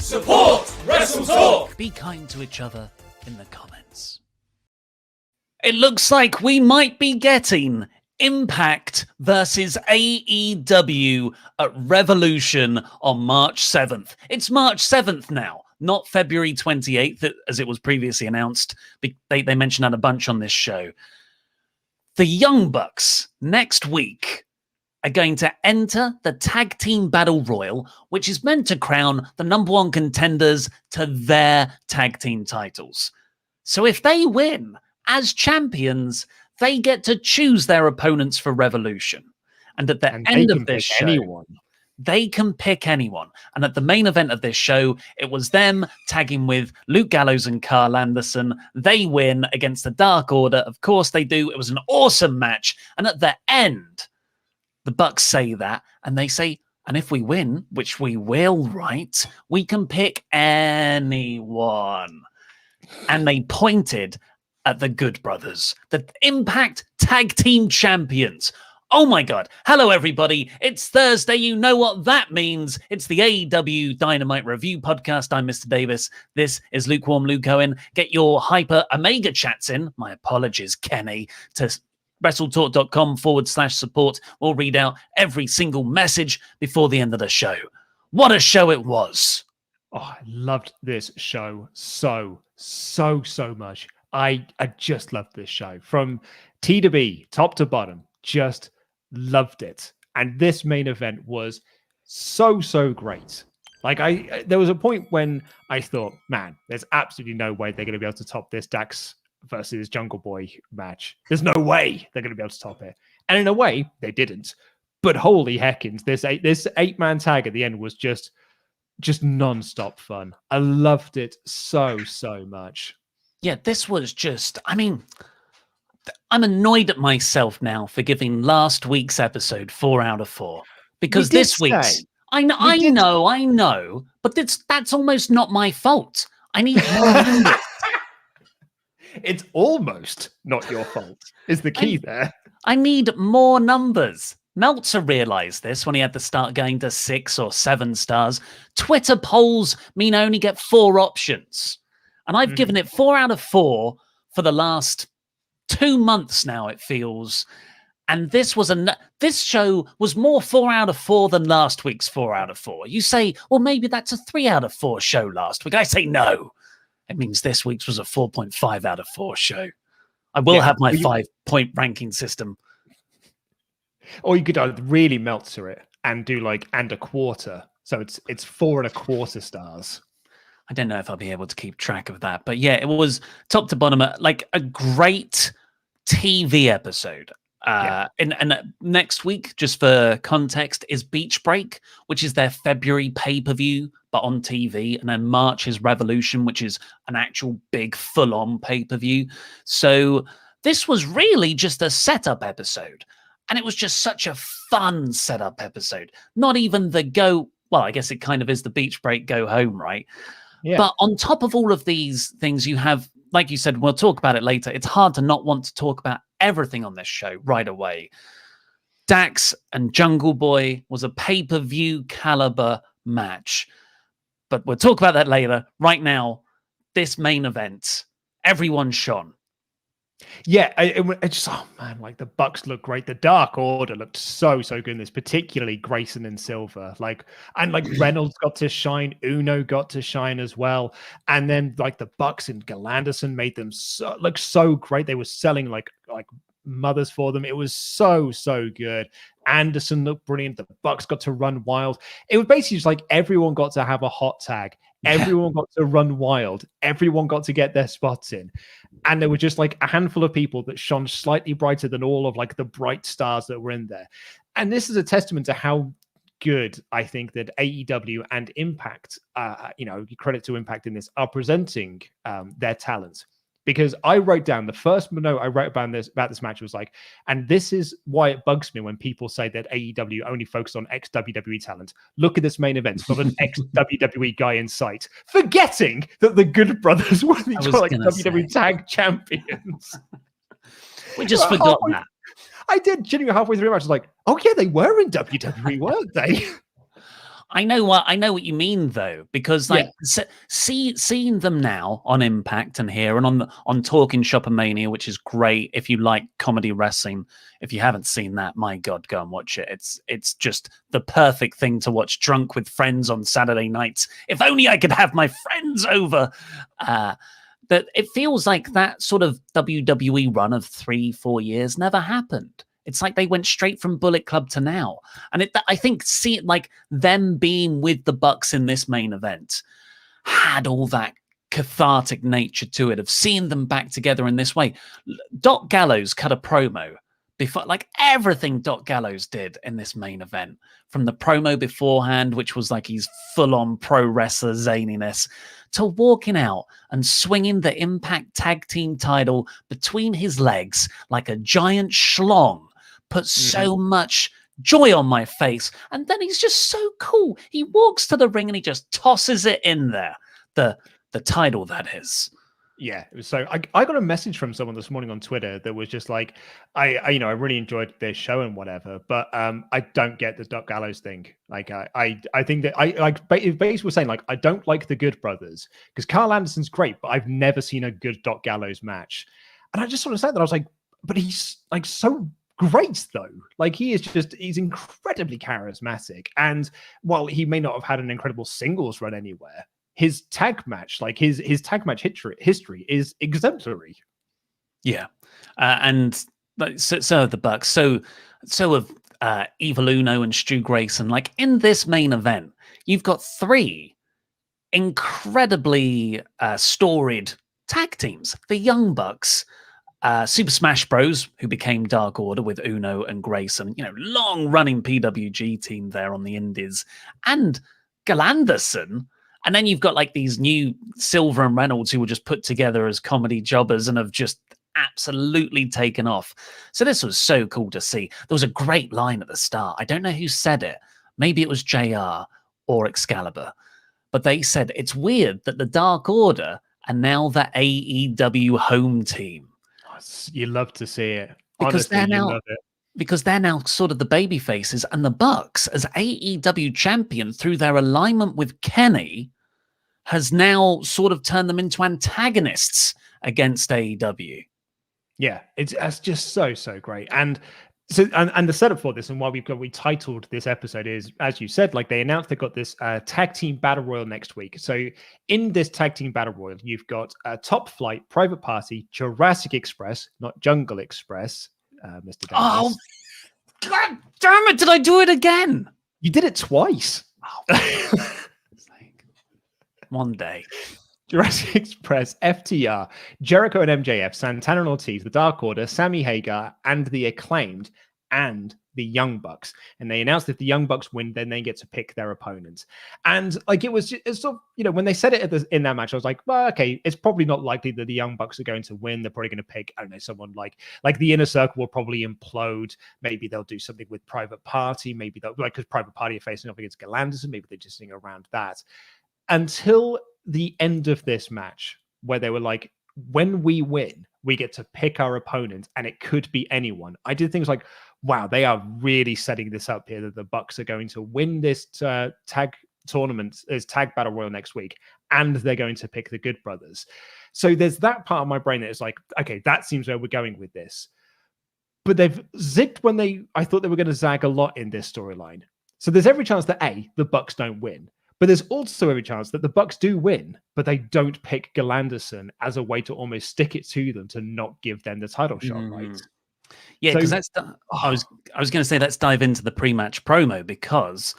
Support WrestleTalk! Be kind to each other in the comments. It looks like we might be getting Impact versus AEW at Revolution on March 7th. It's March 7th now, not February 28th, as it was previously announced. They mentioned that a bunch on this show. The Young Bucks next week are going to enter the Tag Team Battle Royal, which is meant to crown the number one contenders to their tag team titles. So if they win as champions, they get to choose their opponents for Revolution. And at the end of this show, they can pick anyone. And at the main event of this show, it was them tagging with Luke Gallows and Carl Anderson. They win against the Dark Order. Of course they do. It was an awesome match. And at the end, the Bucks say that, and they say, and if we win, which we will, right, we can pick anyone. And they pointed at the Good Brothers, the Impact Tag Team Champions. Oh my God. Hello, everybody. It's Thursday. You know what that means. It's the AEW Dynamite Review Podcast. I'm Mr. Davis. This is Lukewarm Luke Owen. Get your Hyper Omega chats in. My apologies, Kenny, to WrestleTalk.com/support. We'll read out every single message before the end of the show. What a show it was. Oh, I loved this show so much. I just loved this show. From T to B, top to bottom, just loved it. And this main event was so great. Like, there was a point when I thought, man, there's absolutely no way they're going to be able to top this Dax versus Jungle Boy match. There's no way they're going to be able to top it. And in a way, they didn't. But holy heckins, this eight-man tag at the end was just non-stop fun. I loved it so much. Yeah, this was just, I mean, I'm annoyed at myself now for giving last week's episode 4 out of 4. Because this week's, I know, but that's almost not my fault. I need more numbers. It's almost not your fault, is the key there. I need more numbers. Meltzer realized this when he had to start going to 6 or 7 stars. Twitter polls mean I only get 4 options. And I've given it 4 out of 4 for the last 2 months now, it feels. And this show was more 4 out of 4 than last week's 4 out of 4. You say, well, maybe that's a 3 out of 4 show last week. I say no. It means this week's was a 4.5 out of 4 show. I will have my 5-point ranking system. Or you could really Meltzer it and do and a quarter. So it's 4 1/4 stars. I don't know if I'll be able to keep track of that. But yeah, it was top to bottom, like a great TV episode. And next week, just for context, is Beach Break, which is their February pay-per-view, but on TV. And then March is Revolution, which is an actual big full-on pay-per-view. So this was really just a setup episode. And it was just such a fun setup episode. Not even I guess it kind of is the Beach Break go home, right? Yeah. But on top of all of these things, you have, like you said, we'll talk about it later. It's hard to not want to talk about everything on this show right away. Dax and Jungle Boy was a pay-per-view caliber match. But we'll talk about that later. Right now, this main event, everyone shone. Yeah, it just, oh man, the Bucks look great. The Dark Order looked so good in this, particularly Grayson and Silver. Reynolds got to shine, Uno got to shine as well. And then the Bucks and Gal Anderson made them look so great. They were selling like mothers for them. It was so good. Anderson looked brilliant. The Bucks got to run wild. It was basically just everyone got to have a hot tag. Everyone got to run wild. Everyone got to get their spots in. And there were just a handful of people that shone slightly brighter than all of the bright stars that were in there. And this is a testament to how good I think that AEW and Impact, credit to Impact in this, are presenting their talents. Because I wrote down the first note I wrote about this match was and this is why it bugs me when people say that AEW only focus on ex-WWE talent. Look at this main event, not an ex-WWE guy in sight. Forgetting that the Good Brothers were the WWE Tag Champions. We just forgot that. I did genuinely halfway through the match. I was oh yeah, they were in WWE, weren't they? I know what you mean though, because like seeing them now on Impact and here and on Talking Shop and Mania, which is great if you like comedy wrestling. If you haven't seen that, my God, go and watch it. It's just the perfect thing to watch drunk with friends on Saturday nights. If only I could have my friends over. That it feels like that sort of WWE run of 3-4 years never happened. It's like they went straight from Bullet Club to now. And I think like them being with the Bucks in this main event had all that cathartic nature to it of seeing them back together in this way. Doc Gallows cut a promo before, like everything Doc Gallows did in this main event, from the promo beforehand, which was like he's full-on pro wrestler zaniness, to walking out and swinging the Impact Tag Team title between his legs like a giant schlong, put so much joy on my face. And then he's just so cool. He walks to the ring and he just tosses it in there. The title, that is. Yeah, it was so. I got a message from someone this morning on Twitter that was just like, I really enjoyed their show and whatever, but I don't get the Doc Gallows thing. Like, I think that I basically was saying like I don't like the Good Brothers because Carl Anderson's great, but I've never seen a good Doc Gallows match, and I just sort of said that I was like, but he's like so great though. Like he's incredibly charismatic, and while he may not have had an incredible singles run anywhere, his tag match, like his tag match history is exemplary. Yeah, and so have the Bucks. So have Evil Uno and Stu Grayson. Like in this main event, you've got 3 incredibly storied tag teams: the Young Bucks, Super Smash Bros, who became Dark Order with Uno and Grayson. Long-running PWG team there on the Indies, and Galanderson. And then you've got like these new Silver and Reynolds who were just put together as comedy jobbers and have just absolutely taken off. So this was so cool to see. There was a great line at the start. I don't know who said it. Maybe it was JR or Excalibur. But they said, it's weird that the Dark Order are now the AEW home team. You love to see it. Because honestly, you love it. Because they're now sort of the baby faces, and the Bucks, as AEW champion through their alignment with Kenny, has now sort of turned them into antagonists against AEW. Yeah, it's just so great. And so and the setup for this and why we titled this episode is, as you said, like they announced they've got this tag team battle royal next week. So in this tag team battle royal, you've got Top Flight, Private Party, Jurassic Express, not Jungle Express, Mr. Davis. Oh, God damn it! Did I do it again? You did it twice. Oh, one day. Jurassic Express, FTR, Jericho and MJF, Santana and Ortiz, the Dark Order, Sammy Hagar, and the Acclaimed, and the Young Bucks. And they announced if the Young Bucks win, then they get to pick their opponents. And like it's sort of, when they said it in that match, I was like, well, okay, it's probably not likely that the Young Bucks are going to win. They're probably going to pick, I don't know, someone like the Inner Circle will probably implode. Maybe they'll do something with Private Party. Maybe they'll, because Private Party are facing off against Galanderson. Maybe they're just sitting around that. Until the end of this match, where they were like, when we win, we get to pick our opponent, and it could be anyone. I did things like, wow, they are really setting this up here that the Bucks are going to win this tag tournament, this tag battle royal next week, and they're going to pick the Good Brothers. So there's that part of my brain that is like, okay, that seems where we're going with this. But they've zigged when I thought they were going to zag a lot in this storyline. So there's every chance that the Bucks don't win. But there's also every chance that the Bucks do win, but they don't pick Galanderson as a way to almost stick it to them to not give them the title shot, right? Yeah, because I was going to say, let's dive into the pre-match promo, because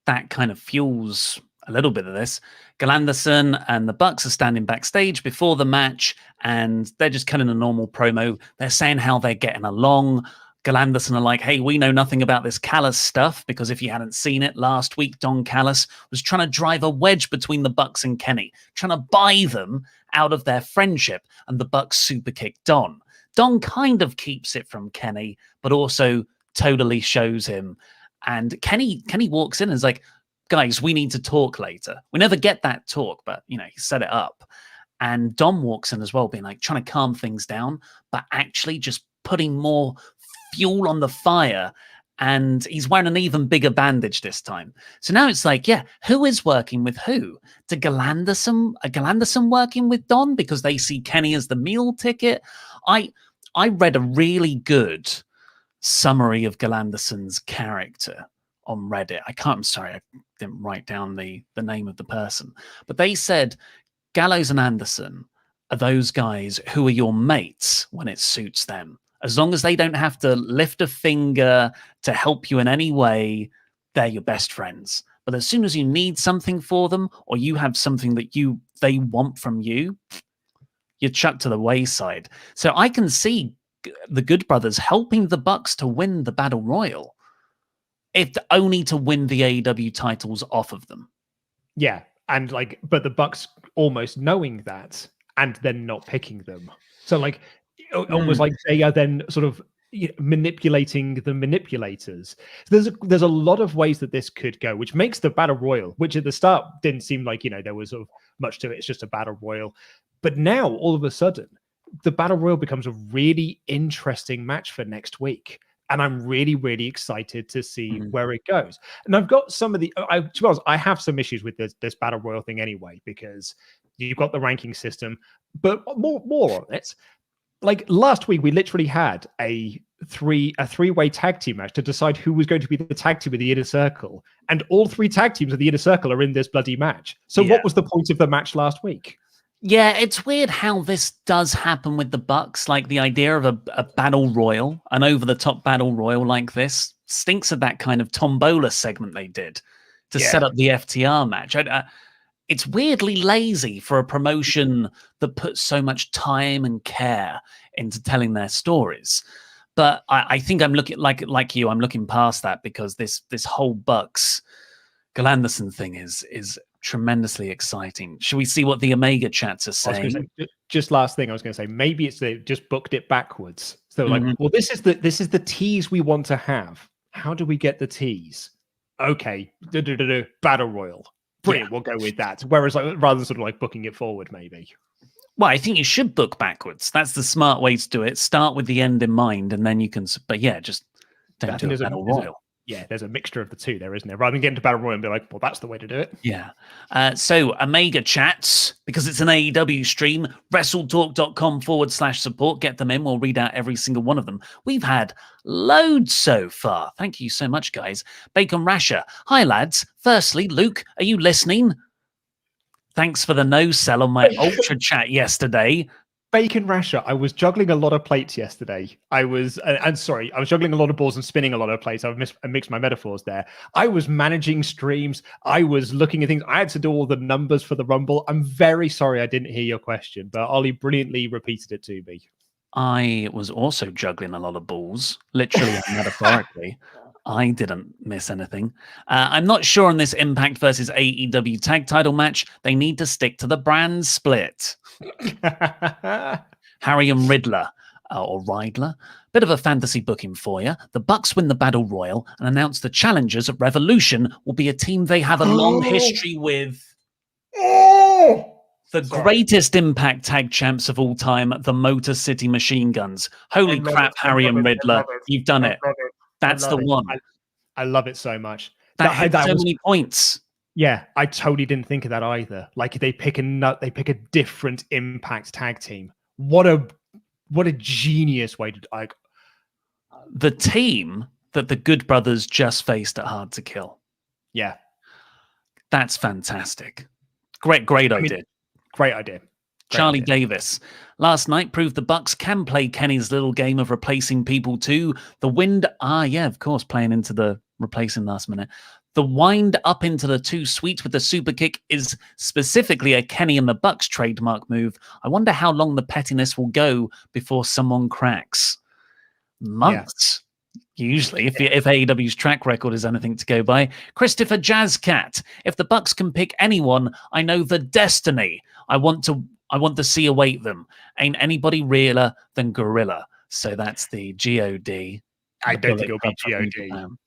that kind of fuels a little bit of this. Galanderson and the Bucks are standing backstage before the match, and they're just cutting a normal promo. They're saying how they're getting along. Galanderson are like, hey, we know nothing about this Callis stuff, because if you hadn't seen it, last week Don Callis was trying to drive a wedge between the Bucks and Kenny, trying to buy them out of their friendship, and the Bucks super kick Don. Don kind of keeps it from Kenny, but also totally shows him. And Kenny walks in and is like, guys, we need to talk later. We never get that talk, but, he set it up. And Don walks in as well, being like, trying to calm things down, but actually just putting more fuel on the fire. and he's wearing an even bigger bandage this time. So now it's like, yeah, who is working with who? Are Galanderson working with Don because they see Kenny as the meal ticket? I read a really good summary of Galanderson's character on Reddit. I'm sorry, I didn't write down the name of the person, but they said Gallows and Anderson are those guys who are your mates when it suits them. As long as they don't have to lift a finger to help you in any way, they're your best friends. But as soon as you need something for them, or you have something that they want from you, you're chucked to the wayside. So I can see the Good Brothers helping the Bucks to win the Battle Royal, if only to win the AEW titles off of them. Yeah, and but the Bucks almost knowing that and then not picking them. So almost like they are then sort of manipulating the manipulators. So there's a lot of ways that this could go, which makes the Battle Royal, which at the start didn't seem like there was sort of much to it. It's just a Battle Royal, but now all of a sudden the Battle Royal becomes a really interesting match for next week. And I'm really, really excited to see where it goes. And I've got some of to be honest, I have some issues with this Battle Royal thing anyway, because you've got the ranking system, but more on it. Like last week, we literally had a three-way tag team match to decide who was going to be the tag team of the Inner Circle. And all 3 tag teams of the Inner Circle are in this bloody match. So what was the point of the match last week? Yeah, it's weird how this does happen with the Bucks. Like the idea of a battle royal, an over-the-top battle royal like this, stinks of that kind of tombola segment they did to set up the FTR match. It's weirdly lazy for a promotion that puts so much time and care into telling their stories. But I think I'm looking like you. I'm looking past that because this whole Bucks Galanderson thing is tremendously exciting. Should we see what the Omega chats are saying? Just last thing I was going to say, maybe it's they just booked it backwards. So well, this is the tease we want to have. How do we get the tease? Okay, Battle Royal. Brilliant, we'll go with that. Whereas rather than sort of booking it forward, maybe. Well, I think you should book backwards. That's the smart way to do it. Start with the end in mind, and then you can. But yeah, just don't do a Battle Royal. There's a mixture of the two there, isn't there? Rather than getting to Battle Royal and be like, well, that's the way to do it. Yeah. So Omega chats, because it's an AEW stream, WrestleTalk.com/support. Get them in. We'll read out every single one of them. We've had loads so far. Thank you so much, guys. Bacon Rasher. Hi, lads. Firstly, Luke, are you listening? Thanks for the no-sell on my Ultra chat yesterday. Bacon Rasher, I was juggling a lot of plates yesterday. I was juggling a lot of balls and spinning a lot of plates. I mixed my metaphors there. I was managing streams. I was looking at things. I had to do all the numbers for the Rumble. I'm very sorry I didn't hear your question, but Ollie brilliantly repeated it to me. I was also juggling a lot of balls, literally and metaphorically. I didn't miss anything. I'm not sure on this Impact versus AEW tag title match. They need to stick to the brand split. Harry and Riddler, or Riddler. Bit of a fantasy booking for you. The Bucks win the Battle Royal and announce the challengers at Revolution will be a team they have a long history with. The greatest Impact tag champs of all time, the Motor City Machine Guns. Holy crap, Harry and Riddler. You've done it. That's the one. I love it so much. That had so many points. Yeah, I totally didn't think of that either. Like they pick a different Impact tag team. What a genius way to the team that the Good Brothers just faced at Hard to Kill. Yeah. That's fantastic. Great idea. Great idea. Charlie Davis. Last night proved the Bucks can play Kenny's little game of replacing people too. The wind, of course, playing into the replacing last minute. The wind up into the 2 sweet with the super kick is specifically a Kenny and the Bucks trademark move. I wonder how long the pettiness will go before someone cracks. Months. Yeah. Usually, if AEW's track record is anything to go by. Christopher Jazzcat. If the Bucks can pick anyone, I know the destiny. I want to see await them. Ain't anybody realer than Gorilla. So that's the GOD. I don't think it'll be GOD.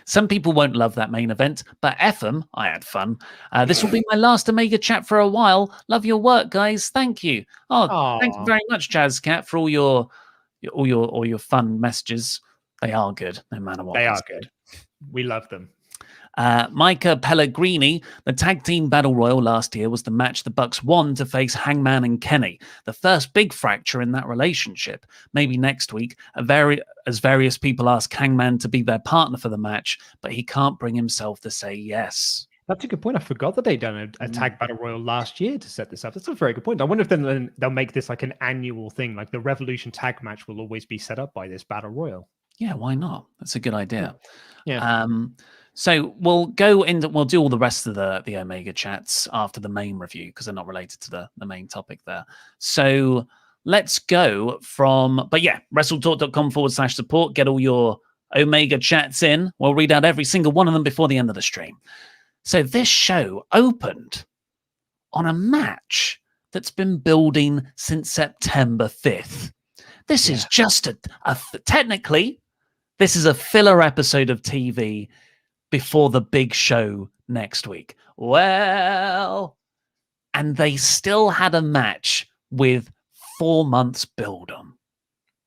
Some people won't love that main event, but F them, I had fun. This will be my last Omega chat for a while. Love your work, guys. Thank you. Thank you very much, Jazzcat, for all your fun messages. They are good, no matter what. They are good. We love them. Micah Pellegrini, the tag team battle royal last year was the match the Bucks won to face Hangman and Kenny, the first big fracture in that relationship. Maybe next week, as various people ask Hangman to be their partner for the match, but he can't bring himself to say yes. That's a good point. I forgot that they'd done a tag battle royal last year to set this up. That's a very good point. I wonder if then they'll make this like an annual thing, like the Revolution tag match will always be set up by this battle royal. Yeah, why not? That's a good idea. Yeah. So we'll do all the rest of the Omega chats after the main review because they're not related to the main topic there. So let's go WrestleTalk.com/support. Get all your Omega chats in. We'll read out every single one of them before the end of the stream. So this show opened on a match that's been building since September 5th. This is just technically, this is a filler episode of TV before the big show next week. Well, and they still had a match with 4 months build on.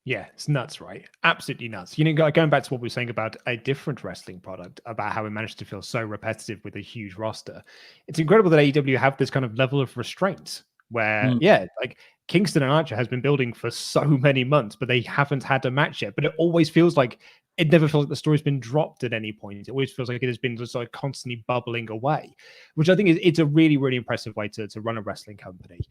Yeah, it's nuts, right? Absolutely nuts. Going back to what we were saying about a different wrestling product, about how it managed to feel so repetitive with a huge roster. It's incredible that AEW have this kind of level of restraint where, like Kingston and Archer has been building for so many months, but they haven't had a match yet. But it always feels like it never feels like the story's been dropped at any point. It always feels like it has been just like constantly bubbling away, which I think it's a really, really impressive way to run a wrestling company.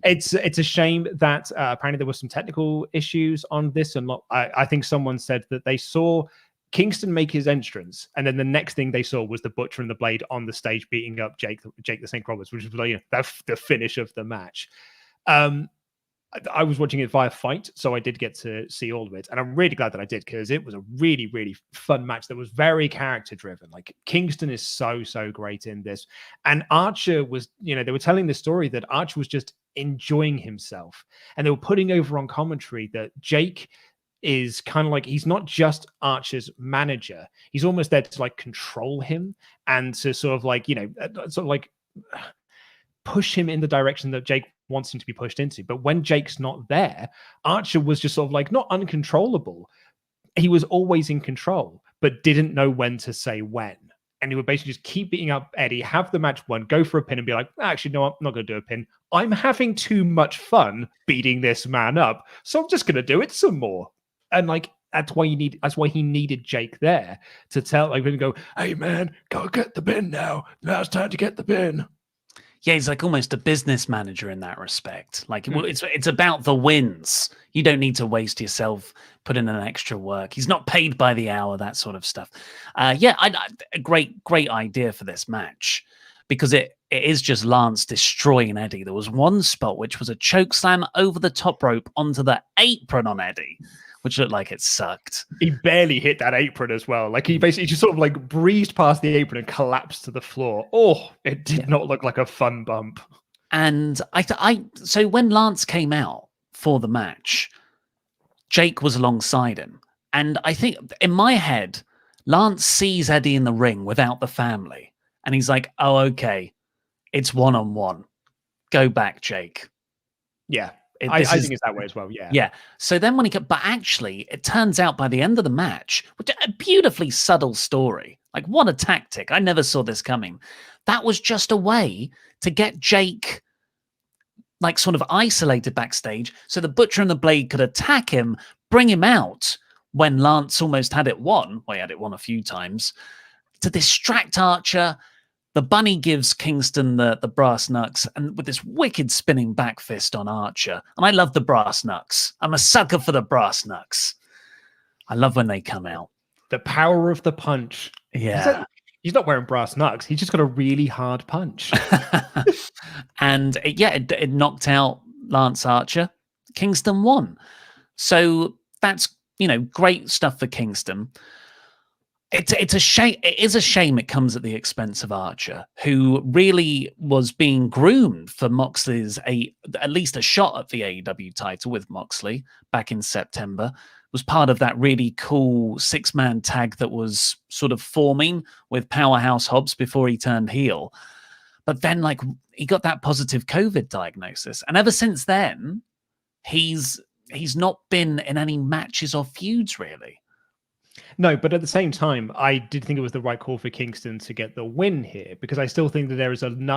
It's a shame that apparently there were some technical issues on this, and I think someone said that they saw Kingston make his entrance, and then the next thing they saw was the Butcher and the Blade on the stage beating up Jake the St. Roberts, which was like the finish of the match. I was watching it via Fight, so I did get to see all of it. And I'm really glad that I did, because it was a really, really fun match that was very character-driven. Like, Kingston is so great in this. And Archer was, they were telling the story that Archer was just enjoying himself. And they were putting over on commentary that Jake is kind of like, he's not just Archer's manager. He's almost there to, like, control him and to sort of, like, push him in the direction that Jake wants him to be pushed into. But when Jake's not there, Archer was just sort of like not uncontrollable. He was always in control, but didn't know when to say when. And he would basically just keep beating up Eddie, have the match won, go for a pin and be like, actually, no, I'm not going to do a pin. I'm having too much fun beating this man up, so I'm just going to do it some more. And like, that's why he needed Jake there to tell, like, when go, hey man, go get the pin now. Now it's time to get the pin. Yeah, he's like almost a business manager in that respect. Like, it's about the wins. You don't need to waste yourself, put in an extra work. He's not paid by the hour, that sort of stuff. A great idea for this match, because it is just Lance destroying Eddie. There was one spot which was a choke slam over the top rope onto the apron on Eddie, which looked like it sucked. He barely hit that apron as well. Like, he basically just sort of like breezed past the apron and collapsed to the floor. Oh, it did not look like a fun bump. And so when Lance came out for the match, Jake was alongside him. And I think in my head, Lance sees Eddie in the ring without the family. And he's like, oh, okay, it's one-on-one. Go back, Jake. Yeah. I think it's that way as well, yeah. Yeah. So then but actually, it turns out by the end of the match, which a beautifully subtle story, like what a tactic. I never saw this coming. That was just a way to get Jake, like, sort of isolated backstage so the Butcher and the Blade could attack him, bring him out when Lance almost had it won. Well, he had it won a few times, to distract Archer. The Bunny gives Kingston the brass knucks, and with this wicked spinning back fist on Archer. And I love the brass knucks. I'm a sucker for the brass knucks. I love when they come out. The power of the punch. Yeah. He's not wearing brass knucks. He's just got a really hard punch. And it knocked out Lance Archer. Kingston won. So that's, great stuff for Kingston. It's a shame. It is a shame it comes at the expense of Archer, who really was being groomed for Moxley's at least a shot at the AEW title with Moxley back in September. Was part of that really cool 6-man tag that was sort of forming with Powerhouse Hobbs before he turned heel. But then, like, he got that positive COVID diagnosis, and ever since then, he's not been in any matches or feuds really. No, but at the same time, I did think it was the right call for Kingston to get the win here, because I still think that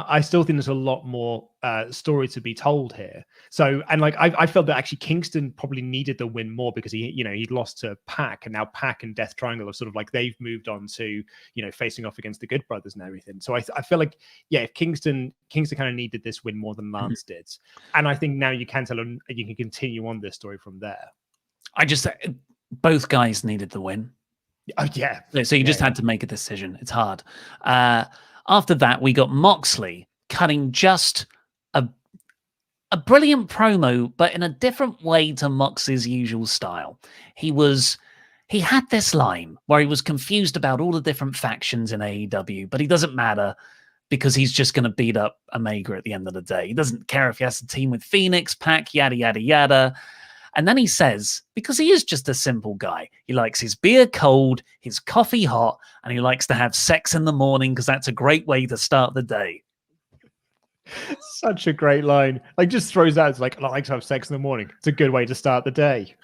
I still think there's a lot more story to be told here. So, and like I felt that actually Kingston probably needed the win more, because he'd lost to Pac, and now Pac and Death Triangle are sort of like they've moved on to facing off against the Good Brothers and everything. So I feel like if Kingston kind of needed this win more than Lance did, and I think now you can continue on this story from there. Both guys needed the win. Oh, yeah. So you just had to make a decision. It's hard. After that, we got Moxley cutting just a brilliant promo, but in a different way to Mox's usual style. He had this line where he was confused about all the different factions in AEW, but he doesn't matter because he's just going to beat up Omega at the end of the day. He doesn't care if he has to team with Phoenix, Pac, yada, yada, yada. And then he says, because he is just a simple guy, he likes his beer cold, his coffee hot, and he likes to have sex in the morning because that's a great way to start the day. Such a great line. Like, just throws out, it's like, I like to have sex in the morning. It's a good way to start the day.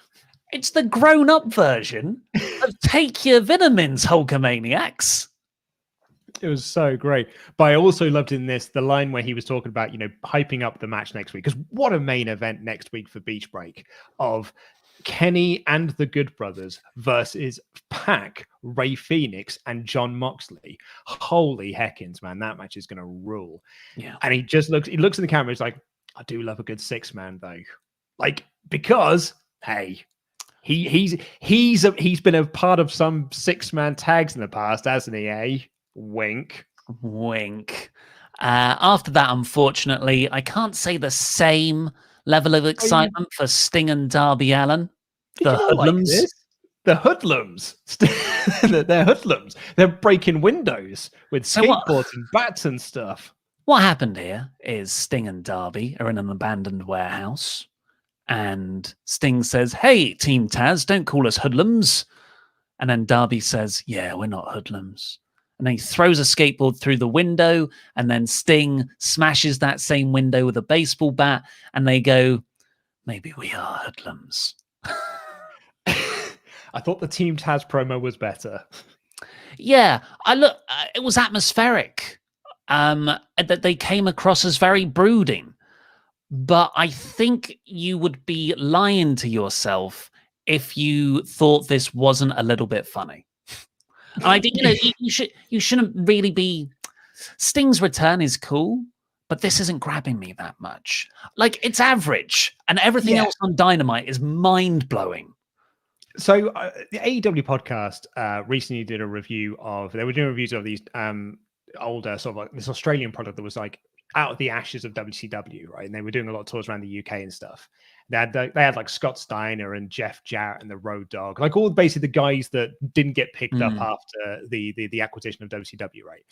It's the grown-up version of take your vitamins, Hulkamaniacs. It was so great. But I also loved in this the line where he was talking about, hyping up the match next week. Because what a main event next week for Beach Break of Kenny and the Good Brothers versus Pac, Ray Phoenix, and John Moxley. Holy heckins, man. That match is going to rule. Yeah. And he looks in the camera. He's like, I do love a good 6-man, though. Like, because, hey, he's been a part of some 6-man tags in the past, hasn't he, eh? Wink. Wink. After that, unfortunately, I can't say the same level of excitement for Sting and Darby Allin. The hoodlums. Like the hoodlums. They're hoodlums. They're breaking windows with skateboards and bats and stuff. What happened here is Sting and Darby are in an abandoned warehouse. And Sting says, hey, Team Taz, don't call us hoodlums. And then Darby says, yeah, we're not hoodlums. And then he throws a skateboard through the window, and then Sting smashes that same window with a baseball bat, and they go, maybe we are hoodlums. I thought the Team Taz promo was better. Yeah, it was atmospheric. That they came across as very brooding. But I think you would be lying to yourself if you thought this wasn't a little bit funny. I think you shouldn't really be. Sting's return is cool, but this isn't grabbing me that much. Like, it's average, and everything else on Dynamite is mind blowing. So the AEW podcast recently did a review of. They were doing reviews of these older sort of like this Australian product that was like out of the ashes of WCW, right? And they were doing a lot of tours around the UK and stuff. They had like Scott Steiner and Jeff Jarrett and the Road Dogg, like all basically the guys that didn't get picked up after the acquisition of WCW, right?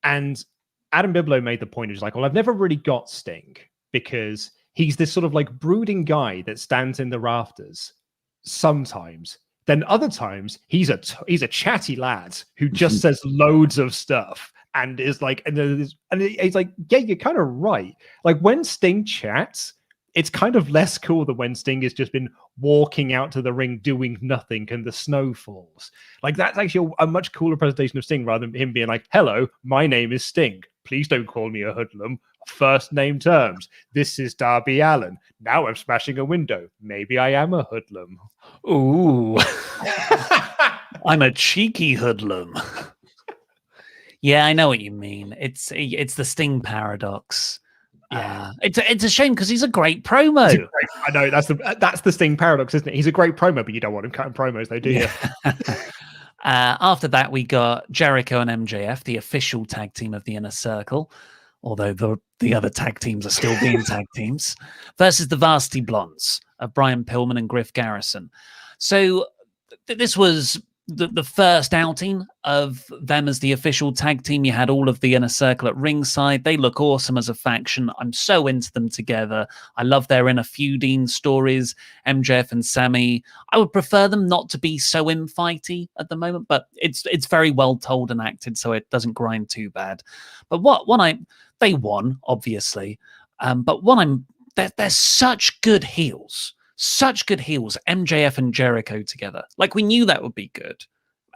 And Adam Biblow made the point, he was like, well, I've never really got Sting because he's this sort of like brooding guy that stands in the rafters sometimes. Then other times he's a chatty lad who just says loads of stuff and is like, and he's like, yeah, you're kind of right. Like when Sting chats, it's kind of less cool than when Sting has just been walking out to the ring doing nothing and the snow falls. Like that's actually a much cooler presentation of Sting rather than him being like, hello, my name is Sting. Please don't call me a hoodlum. First name terms. This is Darby Allin. Now I'm smashing a window. Maybe I am a hoodlum. Ooh. I'm a cheeky hoodlum. Yeah, I know what you mean. It's the Sting paradox. Yeah, it's a shame because he's a great promo. I know that's the Sting paradox, isn't it? He's a great promo, but you don't want him cutting promos, though, do you? After that, we got Jericho and MJF, the official tag team of the Inner Circle, although the other tag teams are still being tag teams, versus the Varsity Blondes of Brian Pillman and Griff Garrison. So this was the first outing of them as the official tag team. You had all of the Inner Circle at ringside. They look awesome as a faction. I'm so into them together. I love their inner feuding stories. MJF and Sammy. I would prefer them not to be so infighty at the moment, but it's very well told and acted, so it doesn't grind too bad. But they won, obviously. But they're such good heels. Such good heels, MJF and Jericho together. Like, we knew that would be good.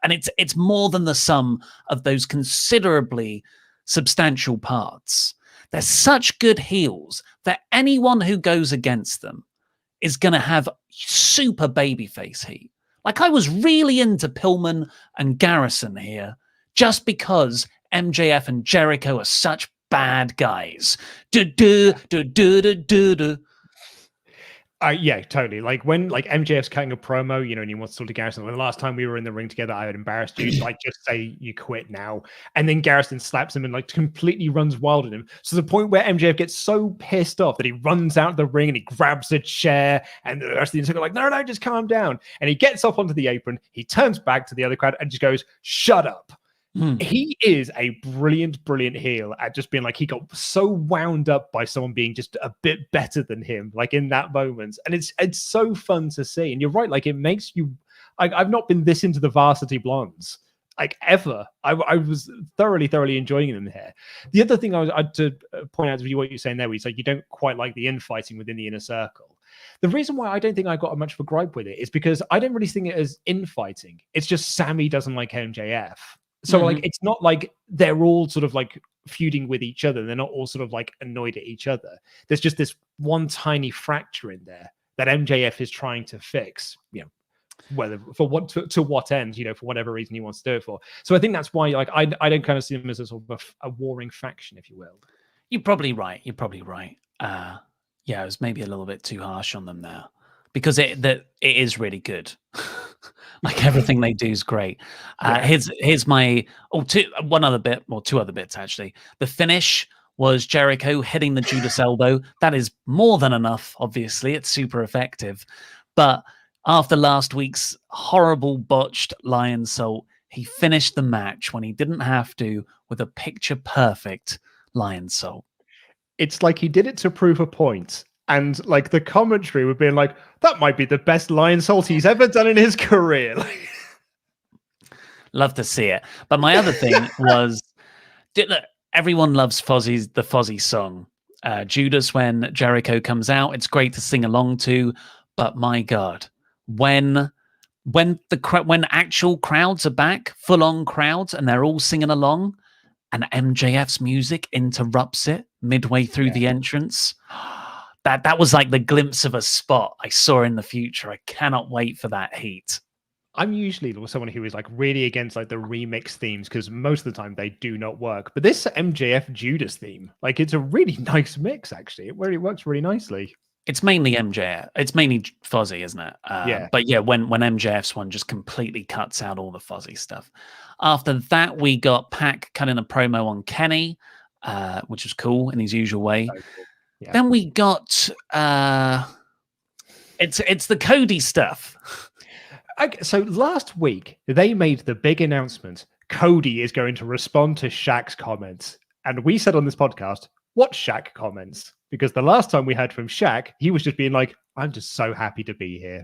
And it's more than the sum of those considerably substantial parts. They're such good heels that anyone who goes against them is going to have super babyface heat. Like, I was really into Pillman and Garrison here just because MJF and Jericho are such bad guys. Yeah, totally. Like when MJF's cutting a promo, and he wants to talk to Garrison. Well, the last time we were in the ring together, I had embarrassed you. Like, just say you quit now. And then Garrison slaps him and like completely runs wild at him. So the point where MJF gets so pissed off that he runs out of the ring and he grabs a chair, and the rest of the Insider are like, no, just calm down. And he gets up onto the apron. He turns back to the other crowd and just goes, "Shut up." He is a brilliant heel at just being like, he got so wound up by someone being just a bit better than him, like in that moment. And it's so fun to see. And you're right, like it makes you, I've not been this into the Varsity Blondes, like ever. I was thoroughly enjoying them here. The other thing I'd to point out to you what you're saying there, where you like you don't quite like the infighting within the Inner Circle. The reason why I don't think I got much of a gripe with it is because I don't really think it as infighting. It's just Sammy doesn't like MJF. So like, it's not like they're all sort of like feuding with each other. They're not all sort of like annoyed at each other. There's just this one tiny fracture in there that MJF is trying to fix, whether for what to what end, for whatever reason he wants to do it for. So I think that's why like I don't kind of see them as a sort of a warring faction, if you will. You're probably right. Yeah, it was maybe a little bit too harsh on them there, because it is really good. Like everything they do is great. Here's my two other bits actually. The finish was Jericho hitting the Judas elbow. That is more than enough. Obviously, it's super effective. But after last week's horrible botched Lion Salt, he finished the match when he didn't have to with a picture perfect Lion Salt. It's like he did it to prove a point. And like the commentary would be like, that might be the best Lion Salt he's ever done in his career. Love to see it. But my other thing was, everyone loves the Fozzy song. Judas, when Jericho comes out, it's great to sing along to. But my God, when actual crowds are back, full on crowds, and they're all singing along, and MJF's music interrupts it midway through the entrance. That was like the glimpse of a spot I saw in the future. I cannot wait for that heat. I'm usually someone who is like really against like the remix themes because most of the time they do not work. But this MJF Judas theme, like it's a really nice mix actually. It really works really nicely. It's mainly MJF. It's mainly Fozzy, isn't it? Yeah. But yeah, when MJF's one just completely cuts out all the Fozzy stuff. After that, we got Pac cutting a promo on Kenny, which was cool in his usual way. So cool. Yeah. Then we got it's the Cody stuff. So last week they made the big announcement. Cody is going to respond to Shaq's comments, and we said on this podcast, "What Shaq comments?" Because the last time we heard from Shaq, he was just being like, "I'm just so happy to be here.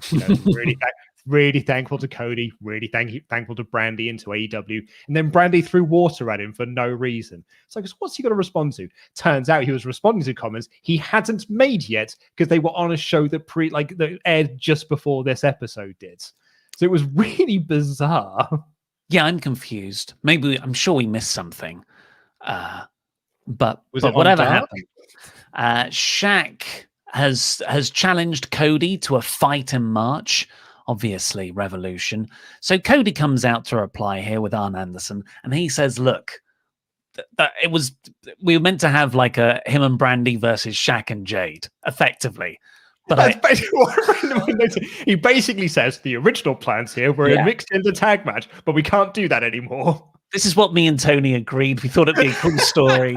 Really thankful to Cody. Really thankful to Brandy and to AEW." And then Brandy threw water at him for no reason. It's like, what's he going to respond to? Turns out he was responding to comments he hadn't made yet because they were on a show that aired just before this episode did. So it was really bizarre. Yeah, I'm confused. I'm sure we missed something. But it whatever happened, Shaq has challenged Cody to a fight in March. Obviously, Revolution. So Cody comes out to reply here with Arn Anderson, and he says, "Look, we were meant to have like a him and Brandy versus Shaq and Jade, effectively." But that's basically what he basically says. The original plans here were a mixed gender tag match, but we can't do that anymore. This is what me and Tony agreed. We thought it'd be a cool story,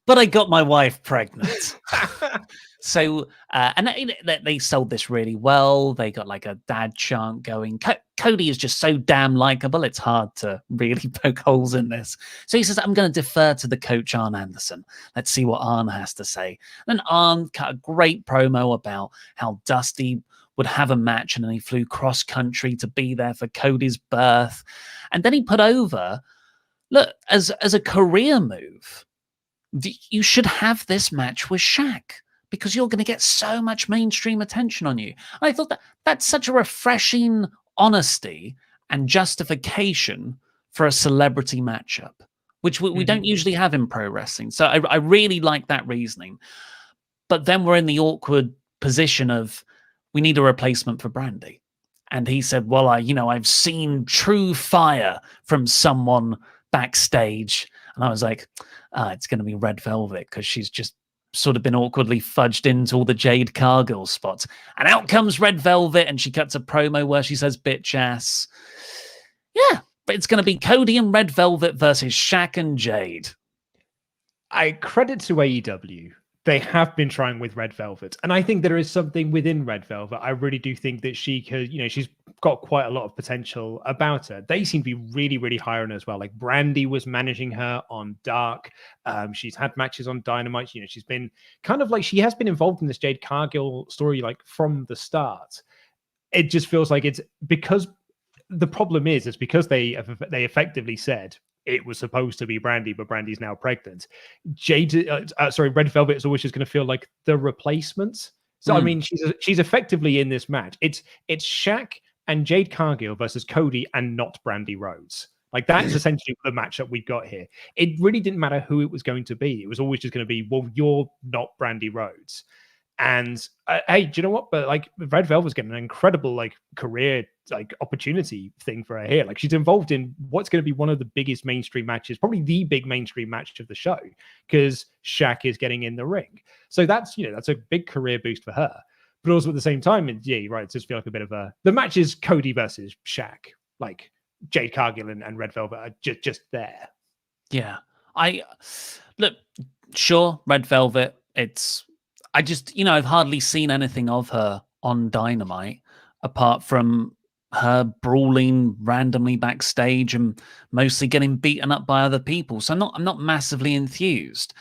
but I got my wife pregnant. So, and they sold this really well. They got like a dad chant going. Cody is just so damn likable. It's hard to really poke holes in this. So he says, "I'm going to defer to the coach, Arn Anderson. Let's see what Arn has to say." And then Arn cut a great promo about how Dusty would have a match and then he flew cross country to be there for Cody's birth. And then he put over, look, as a career move, you should have this match with Shaq, because you're going to get so much mainstream attention on you. And I thought that's such a refreshing honesty and justification for a celebrity matchup, which we don't usually have in pro wrestling. So I really like that reasoning. But then we're in the awkward position of we need a replacement for Brandy. And he said, well, I've seen true fire from someone backstage. And I was like, it's going to be Red Velvet because she's just sort of been awkwardly fudged into all the Jade Cargill spots. And out comes Red Velvet and she cuts a promo where she says bitch ass. Yeah, but it's going to be Cody and Red Velvet versus Shaq and Jade. I credit to AEW. They have been trying with Red Velvet. And I think there is something within Red Velvet. I really do think that she could, she's got quite a lot of potential about her. They seem to be really, really high on her as well. Like Brandy was managing her on Dark. She's had matches on Dynamite. She's been kind of like, she has been involved in this Jade Cargill story like from the start. It just feels like it's because the problem is because they effectively said, it was supposed to be Brandy, but Brandy's now pregnant. Red Velvet is always just going to feel like the replacement. So I mean, she's effectively in this match. It's Shaq and Jade Cargill versus Cody and not Brandy Rhodes. Like that is essentially the matchup we've got here. It really didn't matter who it was going to be. It was always just going to be, well, you're not Brandy Rhodes. And hey, do you know what? But like Red Velvet's getting an incredible like career like opportunity thing for her here. Like she's involved in what's going to be one of the biggest mainstream matches, probably the big mainstream match of the show, because Shaq is getting in the ring. So that's that's a big career boost for her. But also at the same time, you're right, it just feels like a bit of the match is Cody versus Shaq. Like Jade Cargill and Red Velvet are just there. Yeah, look, sure, Red Velvet. I just, I've hardly seen anything of her on Dynamite apart from her brawling randomly backstage and mostly getting beaten up by other people. So I'm not massively enthused.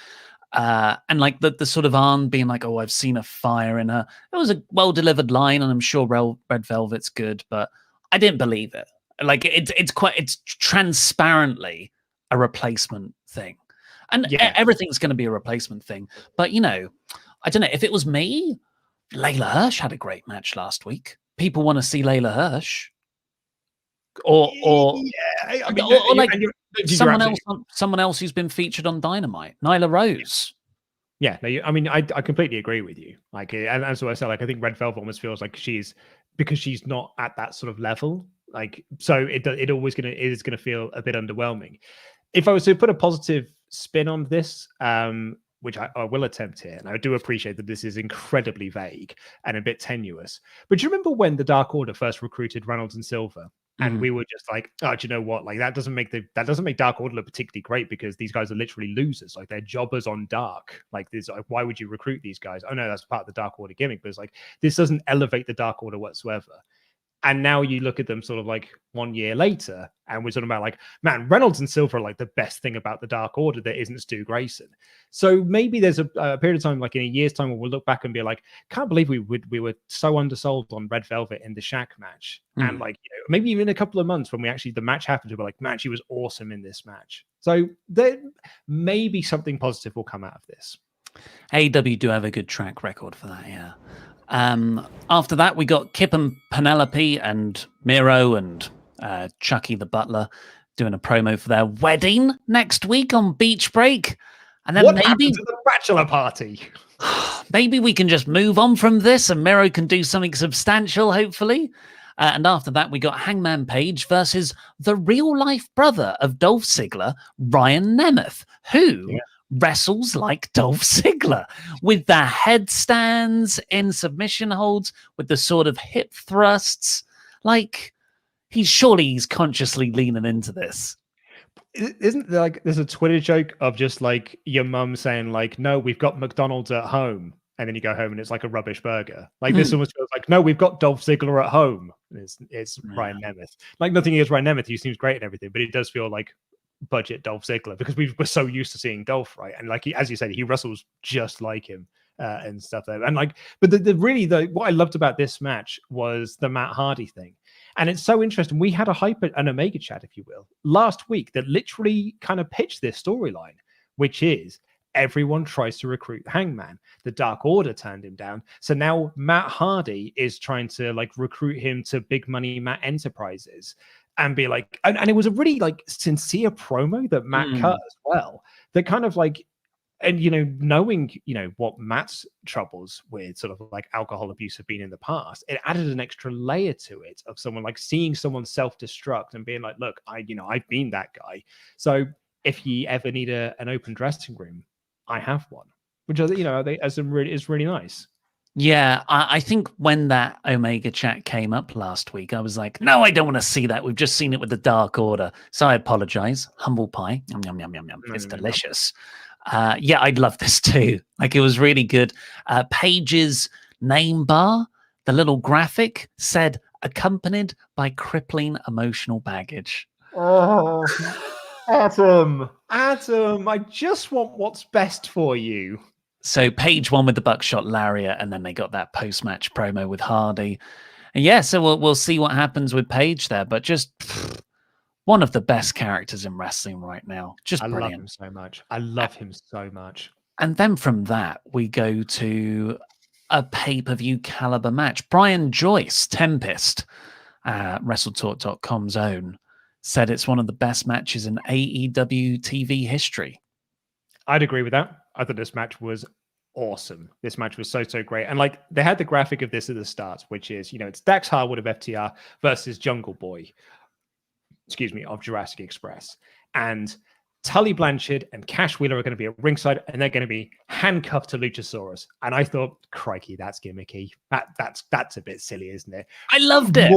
And like the sort of arm being like, oh, I've seen a fire in her. It was a well-delivered line, and I'm sure Red Velvet's good, but I didn't believe it. Like it's transparently a replacement thing. And everything's going to be a replacement thing. But, I don't know. If it was me, Layla Hirsch had a great match last week. People want to see Layla Hirsch. Or someone else who's been featured on Dynamite, Nyla Rose. Yeah, I completely agree with you. Like, and as I said, like I think Red Velvet almost feels like because she's not at that sort of level. Like, so it is gonna feel a bit underwhelming. If I was to put a positive spin on this, which I will attempt here, and I do appreciate that this is incredibly vague and a bit tenuous. But do you remember when the Dark Order first recruited Reynolds and Silver? And we were just like, oh, do you know what? Like that doesn't make Dark Order look particularly great because these guys are literally losers. Like they're jobbers on Dark. Like this, like, why would you recruit these guys? Oh no, that's part of the Dark Order gimmick. But it's like this doesn't elevate the Dark Order whatsoever. And now you look at them sort of like 1 year later, and we're talking about like, man, Reynolds and Silver are like the best thing about the Dark Order that isn't Stu Grayson. So maybe there's a period of time, like in a year's time, where we'll look back and be like, can't believe we were so undersold on Red Velvet in the Shaq match. And like, maybe even a couple of months when the match happened, we're like, man, she was awesome in this match. So there maybe something positive will come out of this. AEW do have a good track record for that, yeah. After that, we got Kip and Penelope and Miro and Chucky the Butler doing a promo for their wedding next week on Beach Break. And then maybe to the bachelor party. Maybe we can just move on from this and Miro can do something substantial, hopefully. And after that, we got Hangman Page versus the real-life brother of Dolph Ziggler, Ryan Nemeth, who wrestles like Dolph Ziggler with the headstands in submission holds, with the sort of hip thrusts. Like, he's consciously leaning into this. Isn't there like there's a Twitter joke of just like your mum saying like, no, we've got McDonald's at home, and then you go home and it's like a rubbish burger. Like this almost feels like, no, we've got Dolph Ziggler at home. And it's Ryan Nemeth. Like nothing against Ryan Nemeth, he seems great and everything, but it does feel like budget Dolph Ziggler because we're so used to seeing Dolph, right? And like as you said, he wrestles just like him and stuff there. And like, but what I loved about this match was the Matt Hardy thing. And it's so interesting. We had an Omega chat, if you will, last week that literally kind of pitched this storyline, which is everyone tries to recruit Hangman. The Dark Order turned him down. So now Matt Hardy is trying to like recruit him to Big Money Matt Enterprises. and be like, and it was a really like sincere promo that Matt cut as well. That kind of like, and knowing what Matt's troubles with sort of like alcohol abuse have been in the past, it added an extra layer to it of someone like seeing someone self-destruct and being like, look, I've been that guy. So if you ever need an open dressing room, I have one, which is really nice. Yeah, I think when that Omega chat came up last week, I was like, no, I don't want to see that. We've just seen it with the Dark Order. So I apologize. Humble pie. Yum, yum, yum, yum, yum. It's delicious. Yeah, I'd love this too. Like, it was really good. Paige's name bar, the little graphic said, accompanied by crippling emotional baggage. Oh, Adam, I just want what's best for you. So Paige won with the buckshot lariat, and then they got that post-match promo with Hardy. And yeah, so we'll see what happens with Paige there. But just one of the best characters in wrestling right now. Just brilliant. I love him so much. I love him so much. And then from that, we go to a pay-per-view caliber match. Brian Joyce, Tempest, WrestleTalk.com's own, said it's one of the best matches in AEW TV history. I'd agree with that. I thought this match was awesome. This match was so great. And like, they had the graphic of this at the start, which is, it's Dax Harwood of FTR versus Jungle Boy, of Jurassic Express. And Tully Blanchard and Cash Wheeler are going to be at ringside, and they're going to be handcuffed to Luchasaurus. And I thought, crikey, that's gimmicky. That's a bit silly, isn't it? I loved it.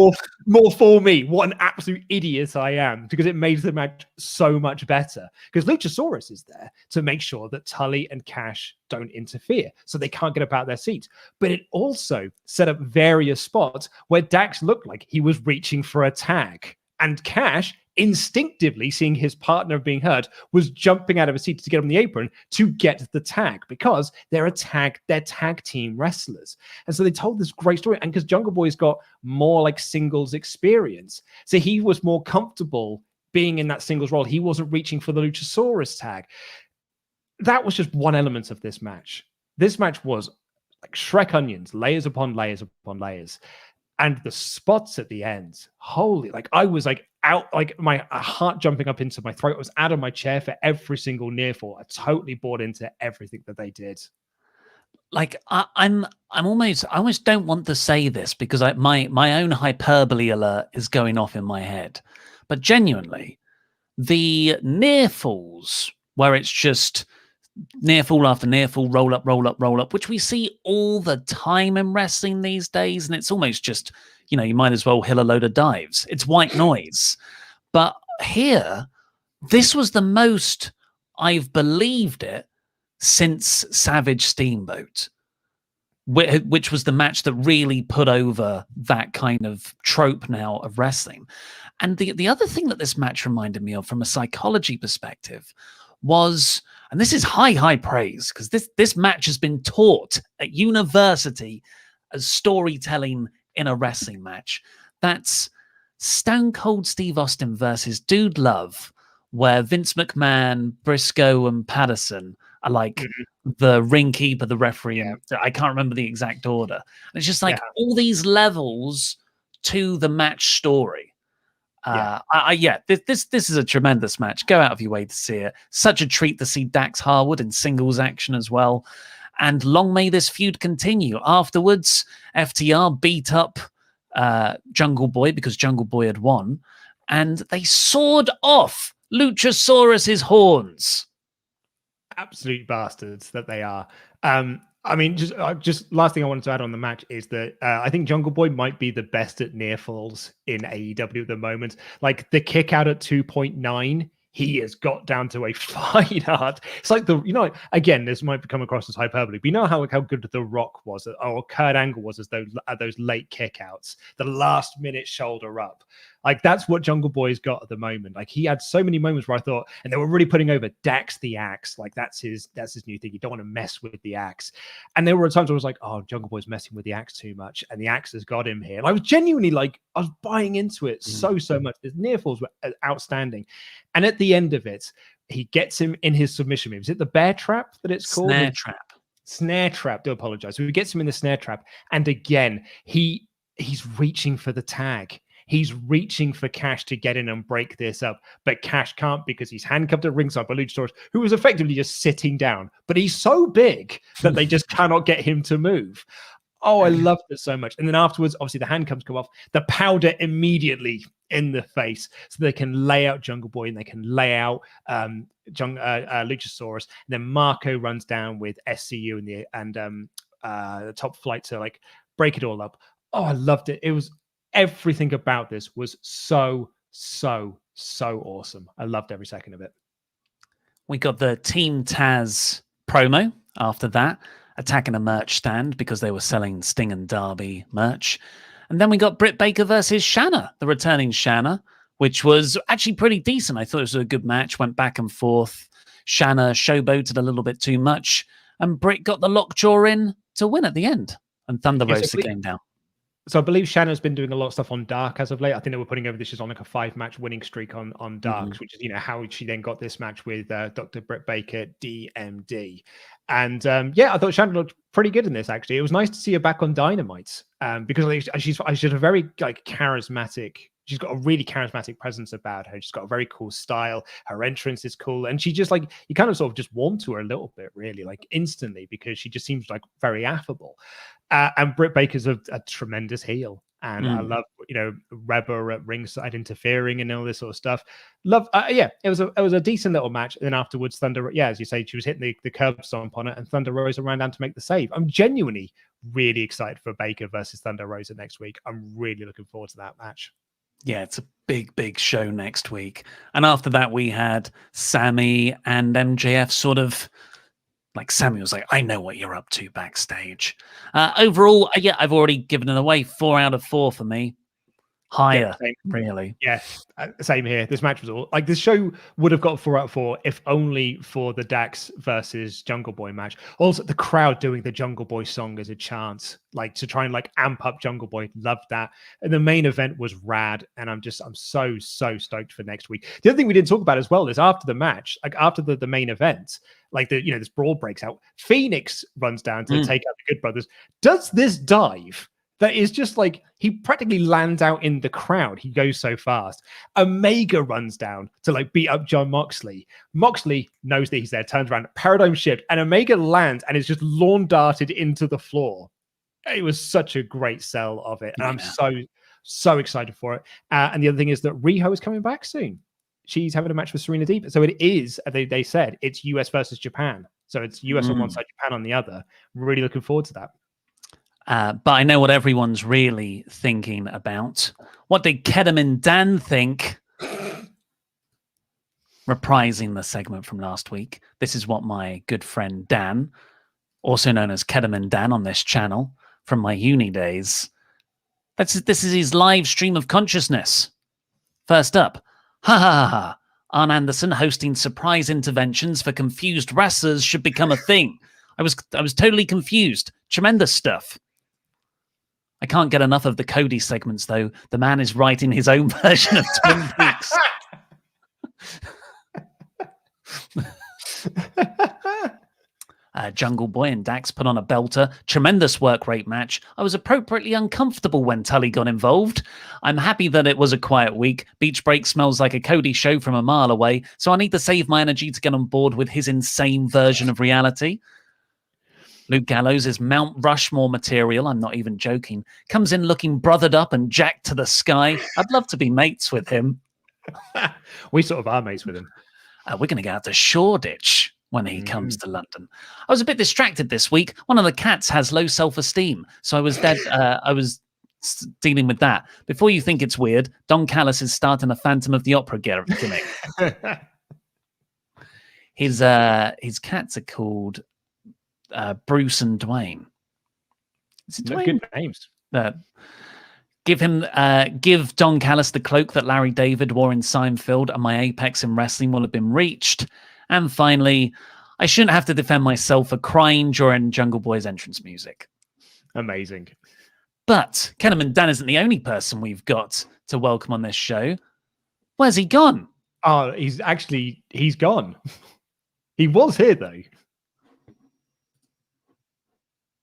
More for me. What an absolute idiot I am, because it made the match so much better. Because Luchasaurus is there to make sure that Tully and Cash don't interfere, so they can't get up out their seats. But it also set up various spots where Dax looked like he was reaching for a tag, and Cash, instinctively seeing his partner being hurt, was jumping out of his seat to get on the apron to get the tag, because they're tag team wrestlers. And so they told this great story. And because Jungle Boy's got more like singles experience, so he was more comfortable being in that singles role. He wasn't reaching for the Luchasaurus tag. That was just one element of this match. This match was like Shrek onions, layers upon layers upon layers. And the spots at the end, holy, like I was like out, like my heart jumping up into my throat. I was out of my chair for every single near fall. I totally bought into everything that they did. Like I almost don't want to say this because my own hyperbole alert is going off in my head. But genuinely, the near falls where it's just near fall after near fall, roll up, which we see all the time in wrestling these days. And it's almost just, you might as well hill a load of dives. It's white noise. But here, this was the most I've believed it since Savage Steamboat, which was the match that really put over that kind of trope now of wrestling. And the other thing that this match reminded me of from a psychology perspective was, and this is high praise, because this match has been taught at university as storytelling in a wrestling match. That's Stone Cold Steve Austin versus Dude Love, where Vince McMahon, Briscoe, and Patterson are like the ring keeper, the referee, and I can't remember the exact order. And it's just like all these levels to the match story. This is a tremendous match. Go out of your way to see it. Such a treat to see Dax Harwood in singles action as well. And long may this feud continue. Afterwards, FTR beat up Jungle Boy because Jungle Boy had won, and they sawed off Luchasaurus's horns. Absolute bastards that they are. I mean, just last thing I wanted to add on the match is that I think Jungle Boy might be the best at near falls in AEW at the moment. Like the kick out at 2.9, he has got down to a fine art. It's like again, this might come across as hyperbole, but you know how good The Rock was, or Kurt Angle was, as those late kickouts, the last minute shoulder up. Like that's what Jungle Boy's got at the moment. Like he had so many moments where I thought, and they were really putting over Dax the Axe. Like that's his new thing. You don't want to mess with the Axe. And there were times where I was like, oh, Jungle Boy's messing with the Axe too much, and the Axe has got him here. And I was genuinely like, I was buying into it so much. His near falls were outstanding. And at the end of it, he gets him in his submission move. Is it the bear trap that it's called? Snare trap. Do apologize. So he gets him in the snare trap, and again, he's reaching for the tag. He's reaching for Cash to get in and break this up, but Cash can't because he's handcuffed at ringside by Luchasaurus, who was effectively just sitting down. But he's so big that they just cannot get him to move. Oh, I loved it so much. And then afterwards, obviously, the handcuffs come off. The powder immediately in the face, so they can lay out Jungle Boy and they can lay out Luchasaurus. And then Marco runs down with SCU and the Top Flight to like break it all up. Oh, I loved it. It was everything about this was so awesome. I loved every second of it. We got the Team Taz promo after that, attacking a merch stand because they were selling Sting and Darby merch. And then we got Britt Baker versus Shanna, the returning Shanna, which was actually pretty decent. I thought it was a good match, went back and forth. Shanna showboated a little bit too much, and Britt got the lockjaw in to win at the end. And Thunder Rosa came down. So I believe Shanna's been doing a lot of stuff on Dark as of late. I think they were putting over this is on like a 5-match winning streak on Dark, which is, you know, how she then got this match with Dr. Britt Baker, DMD. And I thought Shanna looked pretty good in this, actually. It was nice to see her back on Dynamite because she's a very like charismatic. She's got a really charismatic presence about her. She's got a very cool style. Her entrance is cool. And she just like, you kind of sort of just warm to her a little bit, really, like instantly, because she just seems like very affable. And Britt Baker's a tremendous heel. And I love, you know, Reba at ringside interfering and all this sort of stuff. It was a decent little match. And then afterwards, as you say, she was hitting the curb stomp on it, and Thunder Rosa ran down to make the save. I'm genuinely really excited for Baker versus Thunder Rosa next week. I'm really looking forward to that match. Yeah, it's a big show next week. And after that, we had Sammy and MJF sort of like Sammy was like, I know what you're up to backstage. Overall, I've already given it away. 4 out of 4 for me. Higher, really. Yeah, same here. This match was all like this show would have got 4 out of 4 if only for the Dax versus Jungle Boy match. Also, the crowd doing the Jungle Boy song as a chant, like to try and like amp up Jungle Boy. Loved that. And the main event was rad. And I'm so stoked for next week. The other thing we didn't talk about as well is after the match, like after the main event, like this brawl breaks out. Phoenix runs down to take out the Good Brothers, does this dive that is just like he practically lands out in the crowd. He goes so fast. Omega runs down to like beat up John Moxley. Moxley knows that he's there, turns around, paradigm shift, and Omega lands and is just lawn darted into the floor. It was such a great sell of it. And I'm so excited for it. And the other thing is that Riho is coming back soon. She's having a match with Serena Deeb. So it is, they said, it's US versus Japan. So it's US on one side, Japan on the other. Really looking forward to that. But I know what everyone's really thinking about. What did Kedaman Dan think? Reprising the segment from last week. This is what my good friend Dan, also known as Kedaman Dan on this channel from my uni days. This is his live stream of consciousness. First up, Arn Anderson hosting surprise interventions for confused wrestlers should become a thing. I was totally confused. Tremendous stuff. I can't get enough of the Cody segments, though. The man is writing his own version of Twin Peaks. Jungle Boy and Dax put on a belter. Tremendous work rate match. I was appropriately uncomfortable when Tully got involved. I'm happy that it was a quiet week. Beach Break smells like a Cody show from a mile away, so I need to save my energy to get on board with his insane version of reality. Luke Gallows is Mount Rushmore material, I'm not even joking. Comes in looking brothered up and jacked to the sky. I'd love to be mates with him. We sort of are mates with him. We're going to get out to Shoreditch when he comes to London. I was a bit distracted this week. One of the cats has low self-esteem, so I was dealing with that. Before you think it's weird, Don Callis is starting a Phantom of the Opera gimmick. His cats are called Bruce and Dwayne. Is it Dwayne? Good names. Give Don Callis the cloak that Larry David wore in Seinfeld, and my apex in wrestling will have been reached. And finally, I shouldn't have to defend myself for crying during Jungle Boy's entrance music. Amazing. But Kedaman Dan isn't the only person we've got to welcome on this show. Where's he gone? Oh, he's gone. He was here though.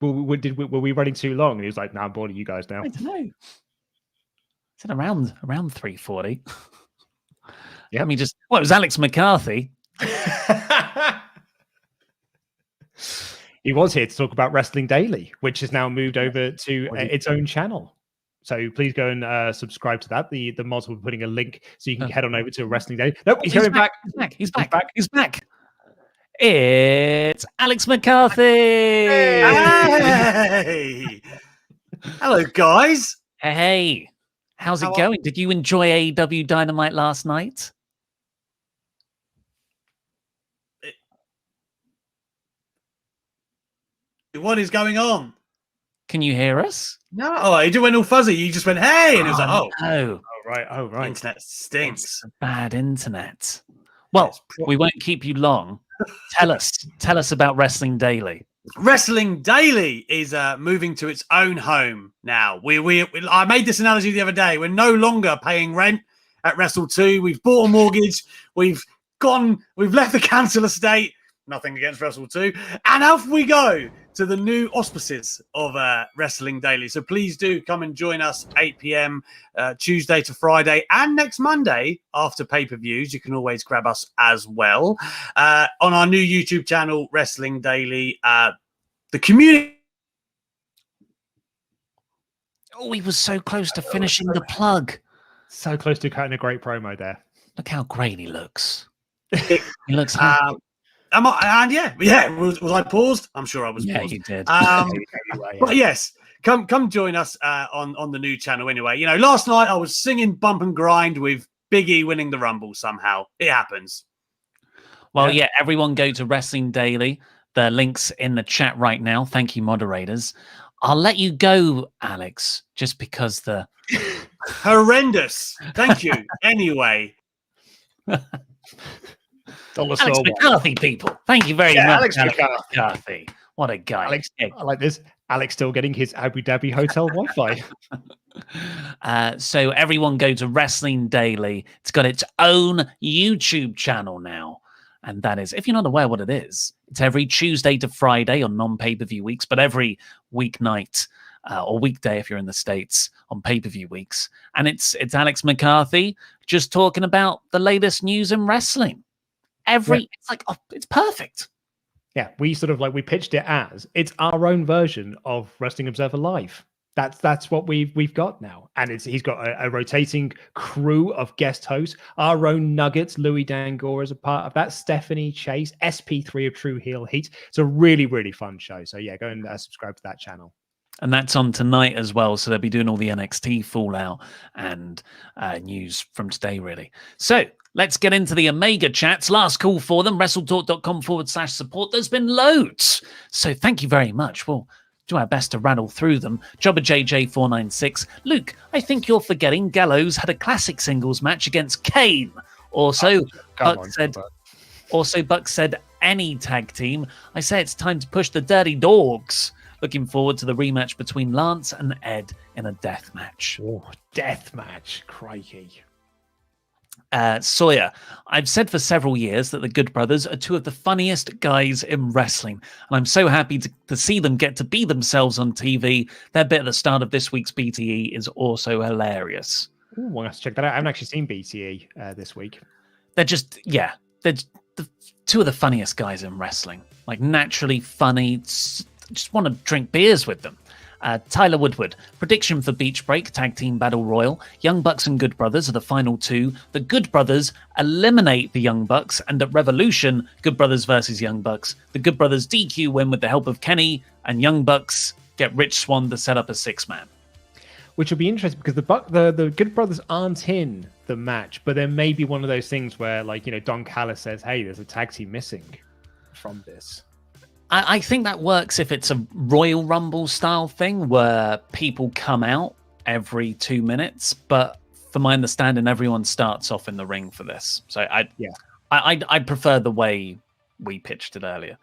Were we running too long? And he was like, "Nah, I'm bored of you guys now." I don't know. Is it around 340? Yeah. Let me just. Well, it was Alex McCarthy. He was here to talk about Wrestling Daily, which has now moved over to its own channel. So please go and subscribe to that. The mods will be putting a link so you can head on over to Wrestling Daily. Nope, he's coming back. He's back. It's Alex McCarthy. Hey! Hello, guys. Hey, how's it going? Did you enjoy AEW Dynamite last night? What is going on? Can you hear us? No, it just went all fuzzy. You just went, hey, and it was like, no. Oh, right. Internet stinks. Bad internet. Well, we won't keep you long. Tell us about Wrestling Daily. Wrestling Daily is moving to its own home now. I made this analogy the other day. We're no longer paying rent at Wrestle 2. We've bought a mortgage. We've left the council estate. Nothing against Wrestle 2. And off we go to the new auspices of Wrestling Daily. So please do come and join us 8 p.m. Tuesday to Friday and next Monday after pay-per-views. You can always grab us as well on our new YouTube channel, Wrestling Daily. The community. Oh, he was so close to finishing the plug. So close to cutting a great promo there. Look how great he looks. He looks happy. Was I paused? I'm sure I was paused. Yeah, you did. But yes, come join us on the new channel anyway. You know, last night I was singing Bump and Grind with Big E winning the Rumble somehow. It happens. Well, yeah, everyone go to Wrestling Daily. The link's in the chat right now. Thank you, moderators. I'll let you go, Alex, just because the... Horrendous. Thank you. Anyway. Alex McCarthy, people. Thank you very much, Alex McCarthy. What a guy. Alex, I like this. Alex still getting his Abu Dhabi hotel Wi-Fi. So everyone go to Wrestling Daily. It's got its own YouTube channel now. And that is, if you're not aware what it is, it's every Tuesday to Friday on non-pay-per-view weeks, but every weeknight or weekday if you're in the States on pay-per-view weeks. And it's Alex McCarthy just talking about the latest news in wrestling. It's perfect. Yeah, we pitched it as it's our own version of Wrestling Observer Live. That's what we've got now, and he's got a rotating crew of guest hosts. Our own Nuggets, Louis Dangor is a part of that. Stephanie Chase, SP3 of True Heel Heat. It's a really, really fun show. So yeah, go and subscribe to that channel. And that's on tonight as well. So they'll be doing all the NXT fallout and news from today, really. So let's get into the Omega chats. Last call for them, WrestleTalk.com/support. There's been loads. So thank you very much. We'll do our best to rattle through them. Jobber JJ496. Luke, I think you're forgetting Gallows had a classic singles match against Kane. Also, Buck said any tag team. I say it's time to push the Dirty Dogs. Looking forward to the rematch between Lance and Ed in a death match. Oh, death match. Crikey. Sawyer, I've said for several years that the Good Brothers are two of the funniest guys in wrestling, and I'm so happy to see them get to be themselves on TV. Their bit at the start of this week's BTE is also hilarious. Ooh, I'll have to check that out. I haven't actually seen BTE this week. They're they're the two of the funniest guys in wrestling. Like, naturally funny, just want to drink beers with them. Tyler Woodward, prediction for Beach Break Tag Team Battle Royal. Young Bucks and Good Brothers are the final two. The Good Brothers eliminate the Young Bucks, and at Revolution, Good Brothers versus Young Bucks. The Good Brothers DQ win with the help of Kenny, and Young Bucks get Rich Swann to set up a six-man. Which will be interesting because the Good Brothers aren't in the match, but there may be one of those things where, Don Callis says, hey, there's a tag team missing from this. I think that works if it's a Royal Rumble style thing where people come out every 2 minutes. But from my understanding, everyone starts off in the ring for this. So I prefer the way we pitched it earlier.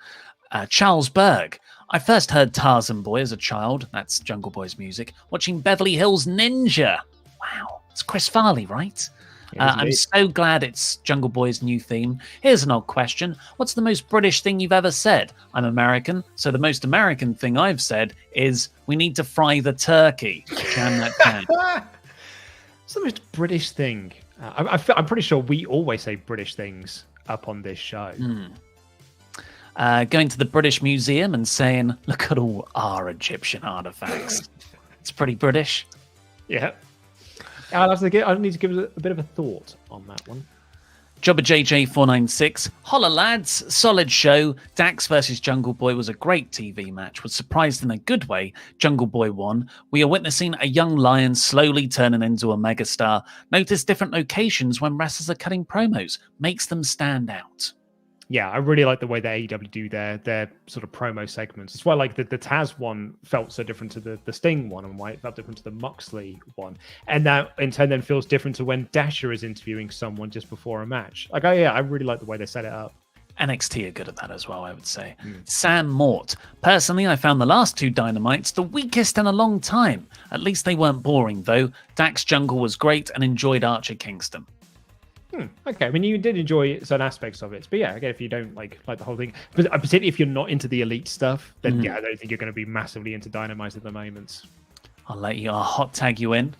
Charles Berg. I first heard Tarzan Boy as a child. That's Jungle Boy's music. Watching Beverly Hills Ninja. Wow. It's Chris Farley, right? I'm so glad it's Jungle Boy's new theme. Here's an odd question. What's the most British thing you've ever said? I'm American, so the most American thing I've said is, we need to fry the turkey. Jam that down. It's the most British thing. I'm pretty sure we always say British things up on this show. Going to the British Museum and saying, look at all our Egyptian artifacts. It's pretty British. Yeah. I need to give it a bit of a thought on that one. Jobber JJ496. Holla lads, solid show. Dax versus Jungle Boy was a great TV match. Was surprised in a good way. Jungle Boy won. We are witnessing a young lion slowly turning into a megastar. Notice different locations when wrestlers are cutting promos. Makes them stand out. Yeah, I really like the way that AEW do their sort of promo segments. It's why like the Taz one felt so different to the Sting one, and why it felt different to the Moxley one. And that in turn then feels different to when Dasher is interviewing someone just before a match. Like, I really like the way they set it up. NXT are good at that as well, I would say. Sam Mort. Personally, I found the last 2 Dynamites the weakest in a long time. At least they weren't boring, though. Dax Jungle was great and enjoyed Archer Kingston. Okay, I mean, you did enjoy certain aspects of it, but yeah, again, if you don't like the whole thing, but particularly if you're not into the elite stuff, then yeah, I don't think you're going to be massively into Dynamite at the moment. I'll hot tag you in.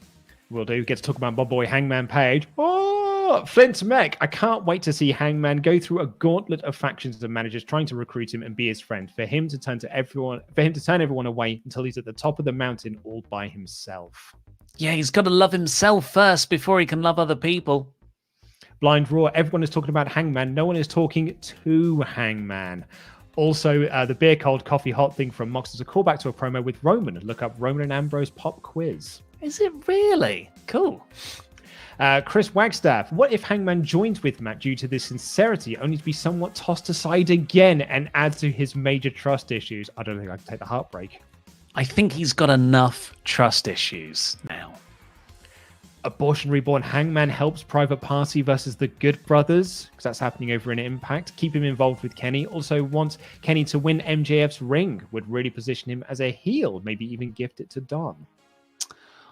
Will do. Get to talk about my boy Hangman Page. Oh, Flint's Mech. I can't wait to see Hangman go through a gauntlet of factions and managers trying to recruit him and be his friend. For him to turn everyone away until he's at the top of the mountain all by himself. Yeah, he's got to love himself first before he can love other people. Blind Raw, everyone is talking about Hangman. No one is talking to Hangman. Also, the beer cold, coffee hot thing from Mox is a callback to a promo with Roman. Look up Roman and Ambrose pop quiz. Is it really? Cool. Chris Wagstaff, what if Hangman joins with Matt due to this sincerity, only to be somewhat tossed aside again and adds to his major trust issues? I don't think I can take the heartbreak. I think he's got enough trust issues now. Abortion Reborn, Hangman helps Private Party versus the Good Brothers, because that's happening over in Impact. Keep him involved with Kenny. Also wants Kenny to win MJF's ring. Would really position him as a heel. Maybe even gift it to Don.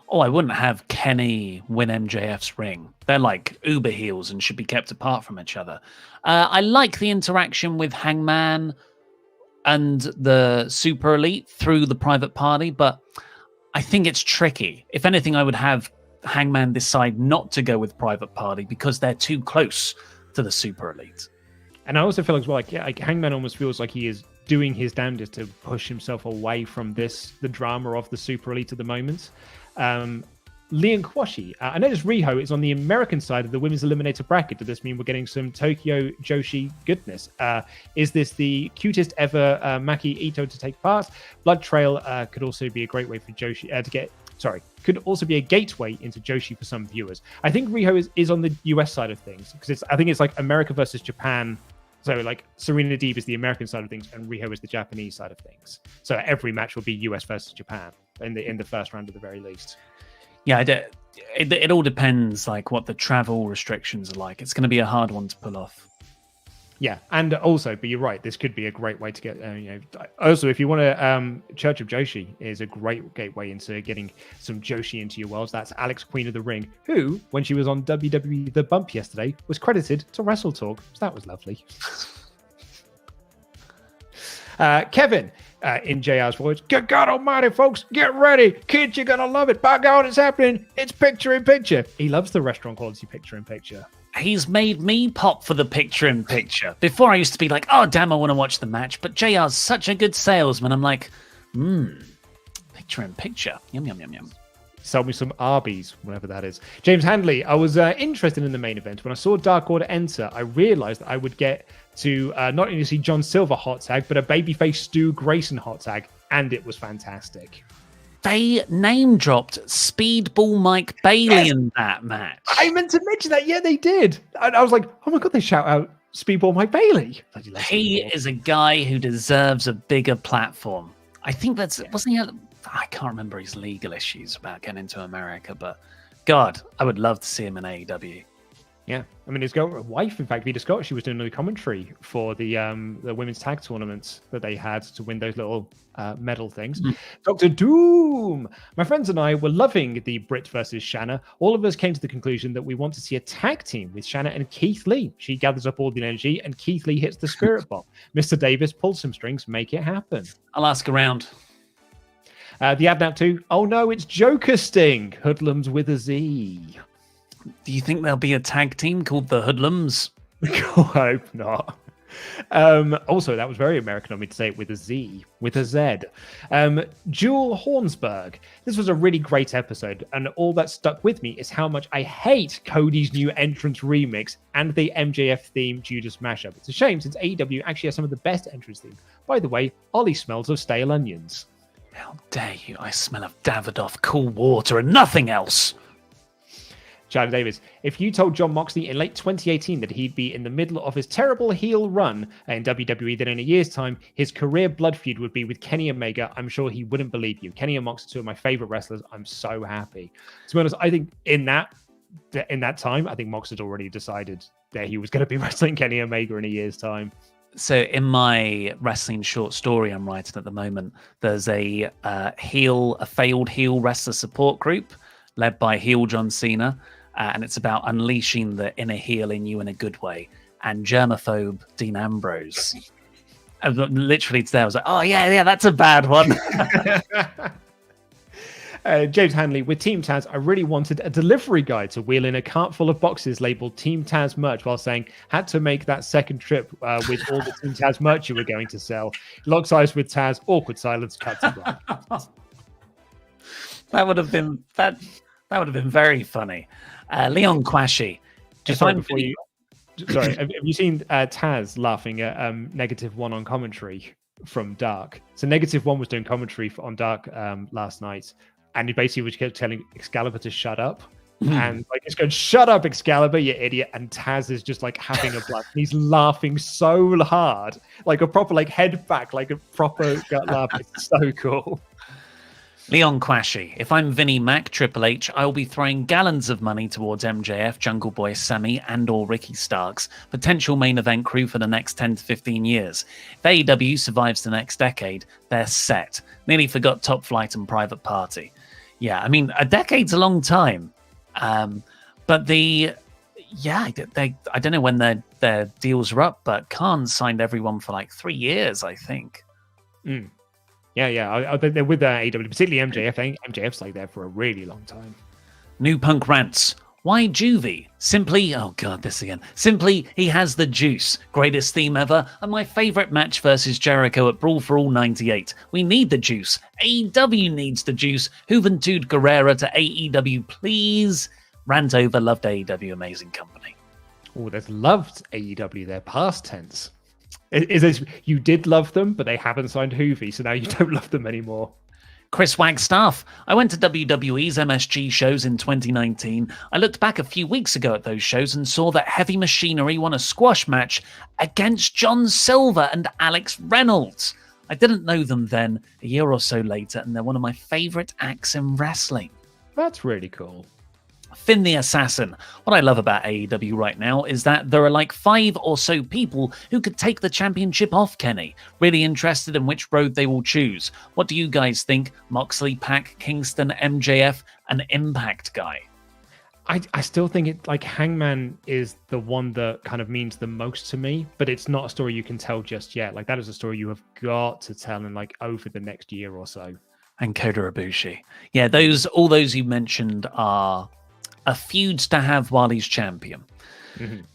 Oh, I wouldn't have Kenny win MJF's ring. They're like uber heels and should be kept apart from each other. I like the interaction with Hangman and the Super Elite through the Private Party, but I think it's tricky. If anything, I would have Hangman decide not to go with Private Party because they're too close to the Super Elite. And I also feel as well, like Hangman almost feels like he is doing his damnedest to push himself away from the drama of the Super Elite at the moment. Liam Kwashi, I noticed Riho is on the American side of the women's eliminator bracket. Does this mean we're getting some Tokyo Joshi goodness? Is this the cutest ever Maki Ito to take part? Blood Trail could also be a great way for Joshi could also be a gateway into Joshi for some viewers. I think Riho is on the US side of things, because I think it's like America versus Japan. So like Serena Deeb is the American side of things and Riho is the Japanese side of things. So every match will be US versus Japan in the first round at the very least. Yeah, it all depends like what the travel restrictions are like. It's going to be a hard one to pull off. Yeah, and also, but you're right, this could be a great way to get, also, if you want to, Church of Joshi is a great gateway into getting some Joshi into your worlds. That's Alex, Queen of the Ring, who, when she was on WWE The Bump yesterday, was credited to WrestleTalk. So that was lovely. Kevin, in JR's voice, good God almighty, folks, get ready. Kids, you're going to love it. By God, it's happening. It's picture-in-picture. He loves the restaurant quality picture-in-picture. He's made me pop for the picture-in-picture. Before I used to be like, oh, damn, I want to watch the match. But JR's such a good salesman. I'm like, picture-in-picture. Yum, yum, yum, yum. Sell me some Arby's, whatever that is. James Handley, I was interested in the main event. When I saw Dark Order enter, I realized that I would get to not only see John Silver hot tag, but a babyface Stu Grayson hot tag. And it was fantastic. They name-dropped Speedball Mike Bailey in that match. I meant to mention that. Yeah, they did. And I was like, oh my God, they shout out Speedball Mike Bailey. He is a guy who deserves a bigger platform. I think I can't remember his legal issues about getting into America, but God, I would love to see him in AEW. Yeah, I mean, his wife, in fact, Vita Scott, she was doing the commentary for the women's tag tournaments that they had to win those little medal things. Dr. Doom! My friends and I were loving the Britt versus Shanna. All of us came to the conclusion that we want to see a tag team with Shanna and Keith Lee. She gathers up all the energy and Keith Lee hits the spirit bomb. Mr. Davis pulls some strings, make it happen. I'll ask around. The ad now too. Oh no, it's Joker Sting. Hoodlums with a Z. Do you think there'll be a tag team called the Hoodlums? I hope not. Also, that was very American of me to say it with a Z, with a Z. Jewel Hornsberg. This was a really great episode, and all that stuck with me is how much I hate Cody's new entrance remix and the MJF theme Judas mashup. It's a shame since AEW actually has some of the best entrance themes. By the way, Ollie smells of stale onions. How dare you? I smell of Davidoff, cool water, and nothing else. Chad Davis, if you told Jon Moxley in late 2018 that he'd be in the middle of his terrible heel run in WWE, then in a year's time, his career blood feud would be with Kenny Omega, I'm sure he wouldn't believe you. Kenny and Mox are two of my favorite wrestlers. I'm so happy. To be honest, I think in that time, I think Mox had already decided that he was going to be wrestling Kenny Omega in a year's time. So in my wrestling short story I'm writing at the moment, there's a failed heel wrestler support group led by heel John Cena. And it's about unleashing the inner heel in you in a good way. And germaphobe Dean Ambrose. And literally today I was like, oh, yeah, that's a bad one. James Hanley, with Team Taz, I really wanted a delivery guy to wheel in a cart full of boxes labeled Team Taz merch while saying, had to make that second trip with all the Team Taz merch you were going to sell. Locked eyes with Taz, awkward silence, cut to black. That would have been very funny. Leon Quashy. Sorry, have you seen Taz laughing at -1 on commentary from Dark? So -1 was doing commentary on Dark last night, and he basically kept telling Excalibur to shut up. And like it's going, shut up, Excalibur, you idiot. And Taz is just like having a blast. He's laughing so hard, like a proper like head back, like a proper gut laugh. It's so cool. Leon Quashy. If I'm Vinnie Mac, Triple H, I'll be throwing gallons of money towards MJF, Jungle Boy Sammy, and or Ricky Starks, potential main event crew for the next 10 to 15 years. If AEW survives the next decade, they're set. Nearly forgot Top Flight and Private Party. Yeah, I mean, a decade's a long time. But I don't know when their deals are up, but Khan signed everyone for like 3 years, I think. Yeah. They're with AEW, particularly MJF. I think MJF's like there for a really long time. New Punk rants. Why Juvie? Simply, oh god, this again. Simply, he has the juice. Greatest theme ever, and my favourite match versus Jericho at Brawl for All 98. We need the juice. AEW needs the juice. Juventud Guerrera to AEW, please. Rant over, loved AEW, amazing company. Oh, there's loved AEW there, past tense. Is this, you did love them, but they haven't signed Hoovy, so now you don't love them anymore. Chris Wagstaff. I went to WWE's MSG shows in 2019. I looked back a few weeks ago at those shows and saw that Heavy Machinery won a squash match against John Silver and Alex Reynolds. I didn't know them then, a year or so later, and they're one of my favourite acts in wrestling. That's really cool. Finn the Assassin. What I love about AEW right now is that there are like 5 or so people who could take the championship off Kenny. Really interested in which road they will choose. What do you guys think? Moxley, Pac, Kingston, MJF, an Impact guy? I still think it like Hangman is the one that kind of means the most to me, but it's not a story you can tell just yet. Like that is a story you have got to tell in like over the next year or so. And Kota Ibushi. Yeah, all those you mentioned are a feud to have while he's champion.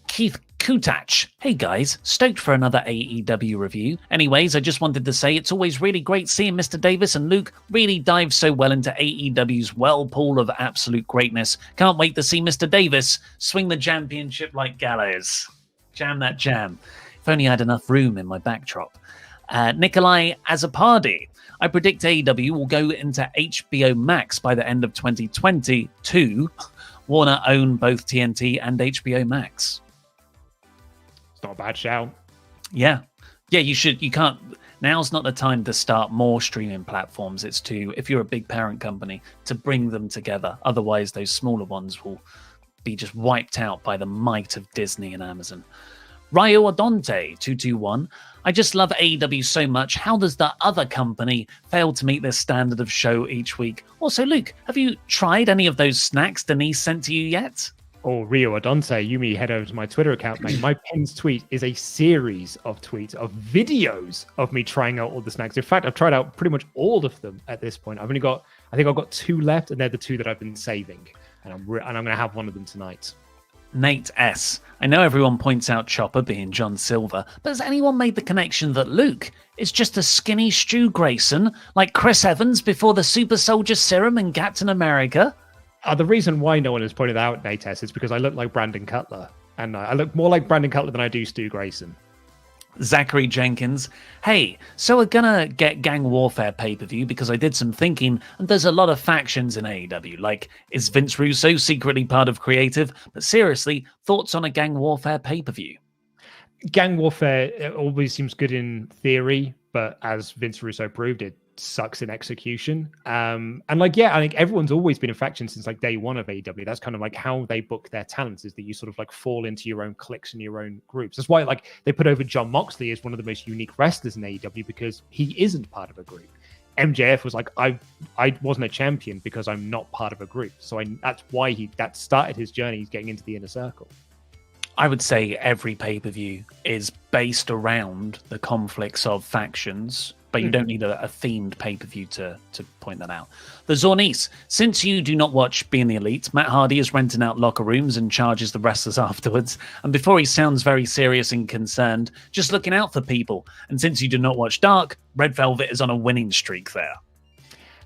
Keith Kutach. Hey guys, stoked for another AEW review. Anyways, I just wanted to say it's always really great seeing Mr. Davis and Luke really dive so well into AEW's whirlpool of absolute greatness. Can't wait to see Mr. Davis swing the championship like Gallows. Jam that jam. If only I had enough room in my backdrop. Nikolai Azapardi. I predict AEW will go into HBO Max by the end of 2022. Warner own both TNT and HBO Max. It's not a bad shout. Yeah, you should. You can't. Now's not the time to start more streaming platforms. It's if you're a big parent company, to bring them together. Otherwise, those smaller ones will be just wiped out by the might of Disney and Amazon. Ryo Adonte 221. I just love AEW so much. How does the other company fail to meet this standard of show each week? Also, Luke, have you tried any of those snacks Denise sent to you yet? Or Rio Adonte, Yumi, head over to my Twitter account, mate. My pinned tweet is a series of tweets, of videos of me trying out all the snacks. In fact, I've tried out pretty much all of them at this point. I think I've got 2 left, and they're the 2 that I've been saving. And I'm going to have one of them tonight. Nate S. I know everyone points out Chopper being John Silver, but has anyone made the connection that Luke is just a skinny Stu Grayson, like Chris Evans before the Super Soldier Serum in Captain America? The reason why no one has pointed out Nate S is because I look like Brandon Cutler, and I look more like Brandon Cutler than I do Stu Grayson. Zachary Jenkins. Hey, so we're gonna get Gang Warfare pay-per-view because I did some thinking, and there's a lot of factions in AEW. Like, is Vince Russo secretly part of creative? But seriously, thoughts on a Gang Warfare pay-per-view? Gang Warfare always seems good in theory, but as Vince Russo proved, it sucks in execution. And I think everyone's always been a faction since like day one of AEW. That's kind of like how they book their talents, is that you sort of like fall into your own cliques and your own groups. That's why like they put over Jon Moxley as one of the most unique wrestlers in AEW, because he isn't part of a group. MJF was like, I wasn't a champion because I'm not part of a group. So that's why that started his journey. He's getting into the inner circle. I would say every pay-per-view is based around the conflicts of factions, but you don't need a themed pay-per-view to point that out. The Zornice, since you do not watch Being the Elite, Matt Hardy is renting out locker rooms and charges the wrestlers afterwards. And before he sounds very serious and concerned, just looking out for people. And since you do not watch Dark, Red Velvet is on a winning streak there.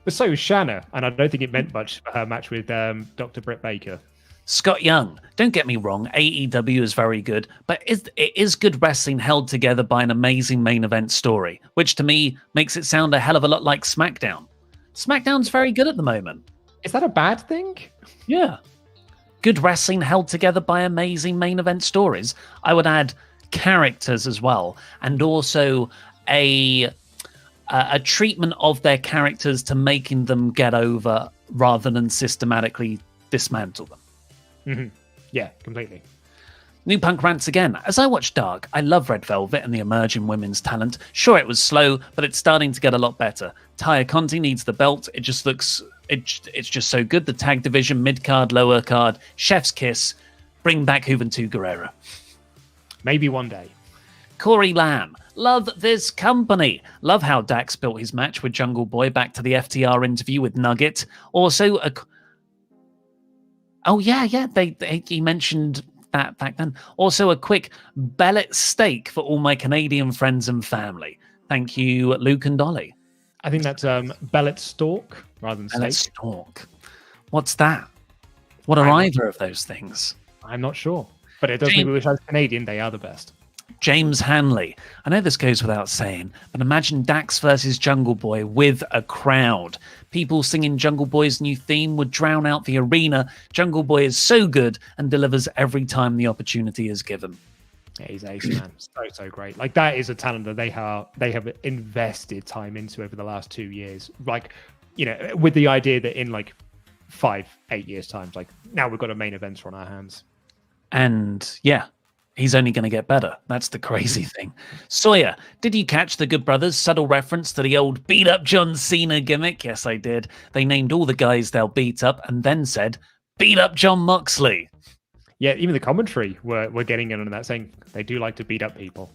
But so is Shanna, and I don't think it meant much for her match with Dr. Britt Baker. Scott Young, don't get me wrong, AEW is very good, but it is good wrestling held together by an amazing main event story, which to me makes it sound a hell of a lot like SmackDown. SmackDown's very good at the moment. Is that a bad thing? Yeah. Good wrestling held together by amazing main event stories. I would add characters as well, and also a treatment of their characters to making them get over rather than systematically dismantle them. Mm-hmm. Yeah, completely. New Punk rants again. As I watch Dark, I love Red Velvet and the emerging women's talent. Sure, it was slow, but it's starting to get a lot better. Taya Conti needs the belt. It just looks... It's just so good. The tag division, mid-card, lower card, chef's kiss. Bring back Juventud Guerrera. Maybe one day. Corey Lamb. Love this company. Love how Dax built his match with Jungle Boy back to the FTR interview with Nugget. Also, he mentioned that back then. Also, a quick Bellet steak for all my Canadian friends and family. Thank you, Luke and Dolly. I think that's Bellet Stalk rather than Bellet steak. Stalk. What's that? What are either of those things? I'm not sure. But it does make me wish I was Canadian. They are the best. James Hanley. I know this goes without saying, but imagine Dax versus Jungle Boy with a crowd. People singing Jungle Boy's new theme would drown out the arena. Jungle Boy is so good and delivers every time the opportunity is given. Yeah, he's ace, man. So great. Like, that is a talent that they have invested time into over the last 2 years. Like, you know, with the idea that in like 5-8 years' time, like, now we've got a main eventer on our hands. And yeah, he's only going to get better. That's the crazy thing. Sawyer, did you catch the Good Brothers' subtle reference to the old beat up John Cena gimmick? Yes, I did. They named all the guys they'll beat up and then said, beat up John Moxley. Yeah, even the commentary were getting in on that, saying they do like to beat up people.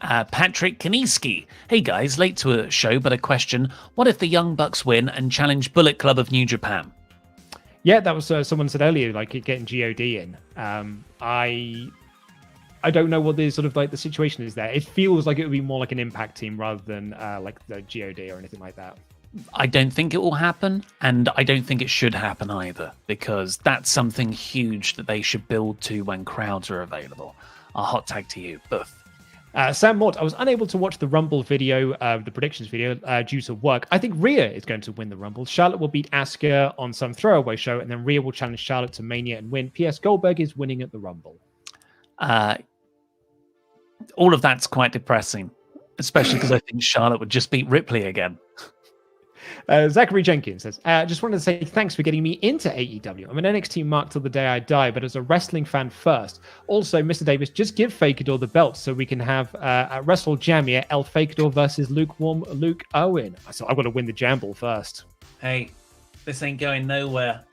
Patrick Kaniski. Hey guys, late to a show, but a question. What if the Young Bucks win and challenge Bullet Club of New Japan? Yeah, that was someone said earlier, like getting God in. I don't know what the sort of like the situation is there. It feels like it would be more like an Impact team rather than like the God or anything like that. I don't think it will happen, and I don't think it should happen either, because that's something huge that they should build to when crowds are available. A hot tag to you, Boof. Sam Mort, I was unable to watch the Rumble video, the predictions video, due to work. I think Rhea is going to win the Rumble. Charlotte will beat Asuka on some throwaway show, and then Rhea will challenge Charlotte to Mania and win. P.S. Goldberg is winning at the Rumble. All of that's quite depressing, especially because I think Charlotte would just beat Ripley again. Zachary Jenkins says, just wanted to say thanks for getting me into AEW. I'm an NXT mark till the day I die, but as a wrestling fan first. Also, Mr. Davis, just give Fakador the belt so we can have at Wrestle Jamia El Fakador versus lukewarm Luke Owen. So I've got to win the Jamble first. Hey, this ain't going nowhere.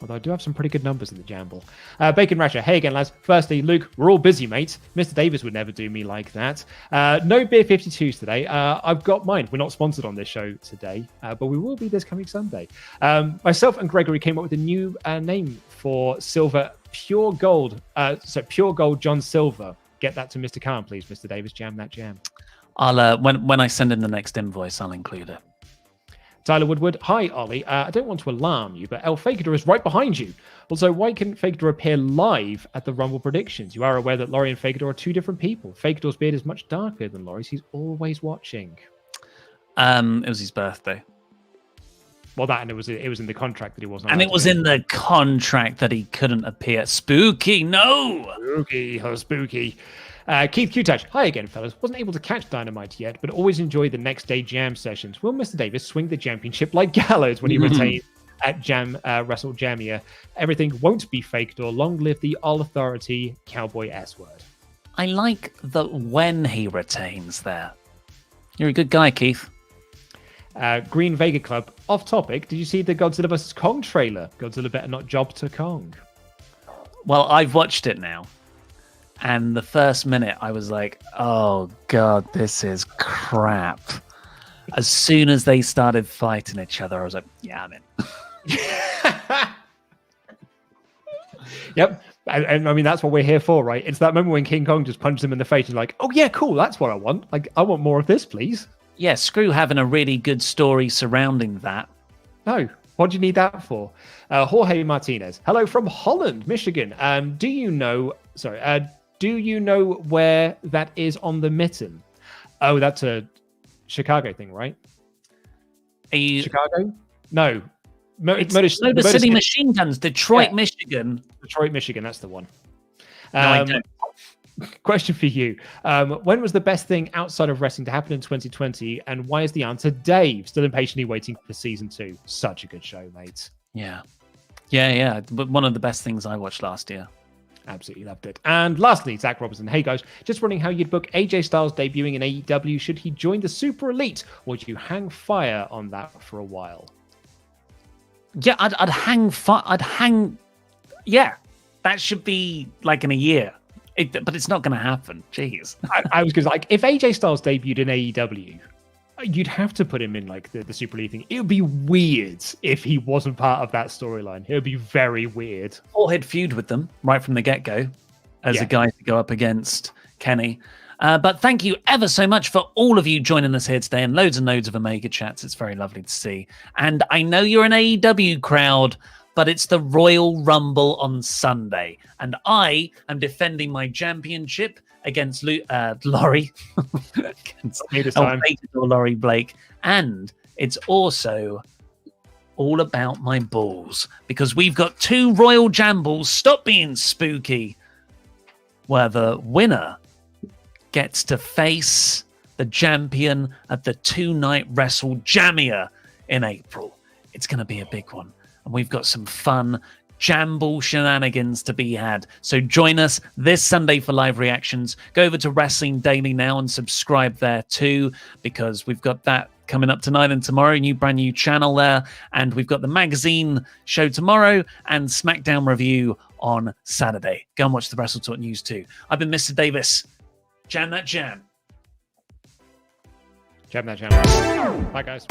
Although I do have some pretty good numbers in the Jamble. Bacon Rasher, hey again, lads. Firstly, Luke, we're all busy, mate. Mr. Davis would never do me like that. No Beer 52s today. I've got mine. We're not sponsored on this show today, but we will be this coming Sunday. Myself and Gregory came up with a new name for Silver Pure Gold. So Pure Gold John Silver. Get that to Mr. Khan, please, Mr. Davis. Jam that jam. I'll when I send in the next invoice, I'll include it. Tyler Woodward, hi Ollie. I don't want to alarm you, but El Fagador is right behind you. Also, why couldn't Fagador appear live at the Rumble predictions? You are aware that Laurie and Fagador are two different people. Fagador's beard is much darker than Laurie's. He's always watching. It was his birthday. Well, that and it was in the contract that he wasn't. And it was in the contract that he couldn't appear. Spooky, no. Spooky, oh, spooky. Keith Q-Touch, hi again, fellas. Wasn't able to catch Dynamite yet, but always enjoy the next day jam sessions. Will Mr. Davis swing the championship like Gallows when he retains at WrestleJamia? Everything won't be faked, or long live the all authority cowboy S word. I like the when he retains there. You're a good guy, Keith. Green Vega Club, off topic. Did you see the Godzilla vs. Kong trailer? Godzilla better not job to Kong. Well, I've watched it now. And the first minute, I was like, oh, God, this is crap. As soon as they started fighting each other, I was like, yeah, I'm in. Yep. And I mean, that's what we're here for, right? It's that moment when King Kong just punched him in the face and like, oh, yeah, cool. That's what I want. Like, I want more of this, please. Yeah, screw having a really good story surrounding that. No. What do you need that for? Jorge Martinez. Hello from Holland, Michigan. Do you know where that is on the mitten? Oh, that's a Chicago thing, right? Chicago? No. Motor City Machine Guns, Detroit, yeah. Michigan. Detroit, Michigan, that's the one. No, I don't. Question for you. When was the best thing outside of wrestling to happen in 2020? And why is the answer Dave? Still impatiently waiting for season 2. Such a good show, mate. Yeah. But one of the best things I watched last year. Absolutely loved it. And lastly, Zach Robertson. Hey guys, just wondering how you'd book AJ Styles debuting in AEW. Should he join the Super Elite, or would you hang fire on that for a while? Yeah, I'd hang fire. Yeah, that should be like in a year. But it's not going to happen. Jeez. I was going to like, if AJ Styles debuted in AEW, you'd have to put him in like the Super League thing. It would be weird if he wasn't part of that storyline. It would be very weird. Or he'd feud with them right from the get-go as a guy to go up against Kenny. But thank you ever so much for all of you joining us here today and loads of Omega chats. It's very lovely to see. And I know you're an AEW crowd, but it's the Royal Rumble on Sunday. And I am defending my championship against Laurie. Laurie Blake. And it's also all about my balls, because we've got 2 Royal Jambles, stop being spooky, where the winner gets to face the champion at the 2-night WrestleJamia in April. It's going to be a big one. And we've got some fun Jamble shenanigans to be had. So join us this Sunday for live reactions. Go over to Wrestling Daily now and subscribe there too, because we've got that coming up tonight and tomorrow, brand new channel there. And we've got the magazine show tomorrow and SmackDown review on Saturday. Go and watch the WrestleTalk news too. I've been Mr. Davis. Jam that jam. Jam that jam. Bye, guys.